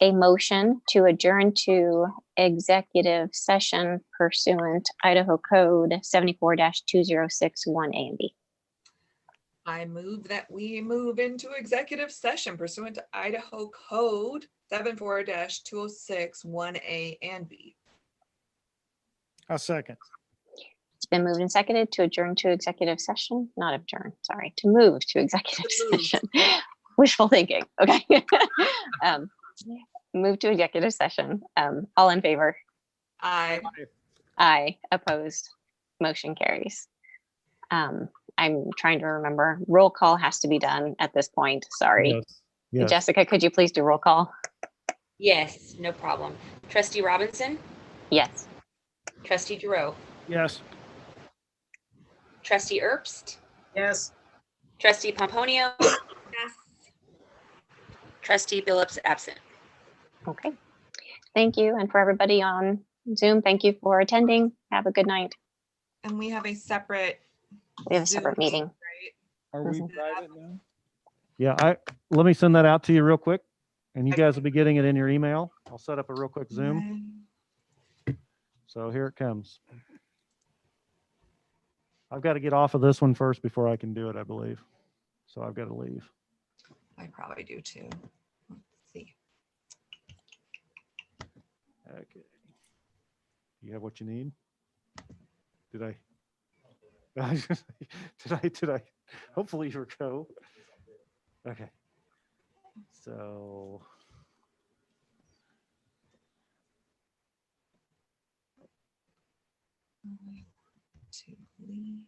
a motion to adjourn to executive session pursuant Idaho Code 74-2061 A and B. I move that we move into executive session pursuant to Idaho Code 74-2061 and B. A second. It's been moved and seconded to adjourn to executive session, not adjourn, sorry, to move to executive To move. session. Wishful thinking, okay. Move to executive session. All in favor? I Aye, opposed, motion carries. I'm trying to remember, roll call has to be done at this point, sorry. Yes. Yes. Jessica, could you please do roll call? Yes, no problem. Trustee Robinson, Yes. Trustee Giroux, Yes. Trustee Erbst, Yes. Trustee Pomponio, yes. Trustee Billups absent. Okay. Thank you. And for everybody on Zoom, thank you for attending. Have a good night. And we have a separate. We have a Zoom separate meeting. right? Are we Mhm. private now? Yeah. Let me send that out to you real quick and you guys will be getting it in your email. I'll set up a real quick Zoom. So here it comes. I've got to get off of this one first before I can do it, I believe. So I've got to leave. I probably do too. Let's see. Okay. You have what you need? Did I? Did I? Hopefully you go. Okay. So. To leave.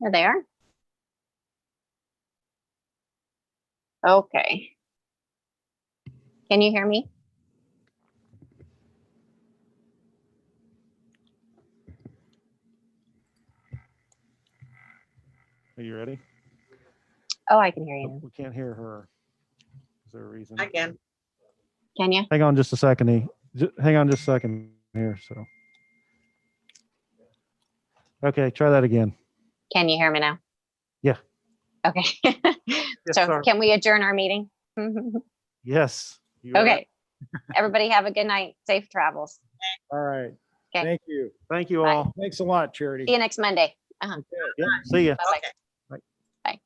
There they are. Okay. Can you hear me? Are you ready? Oh, I can hear you Oh, now. we can't hear her. Is there a reason? Again. Can you? Hang on just a second. Hang on just a second here. So. Okay, try that again. Can you hear me now? Yeah. Okay. Yes, So sir. can we adjourn our meeting? Yes. you are. Okay. Everybody have a good night. Safe travels. All right. Okay. Thank you. Thank you Bye. all. Thanks a lot, Charity. See you next Monday. Yep, see ya. Bye-bye. Okay.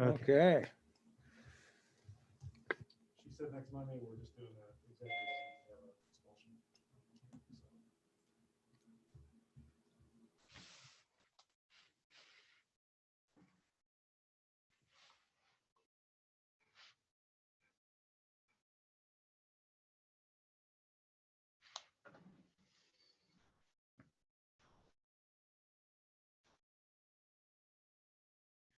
Okay. Okay. She said next Monday we're just doing that.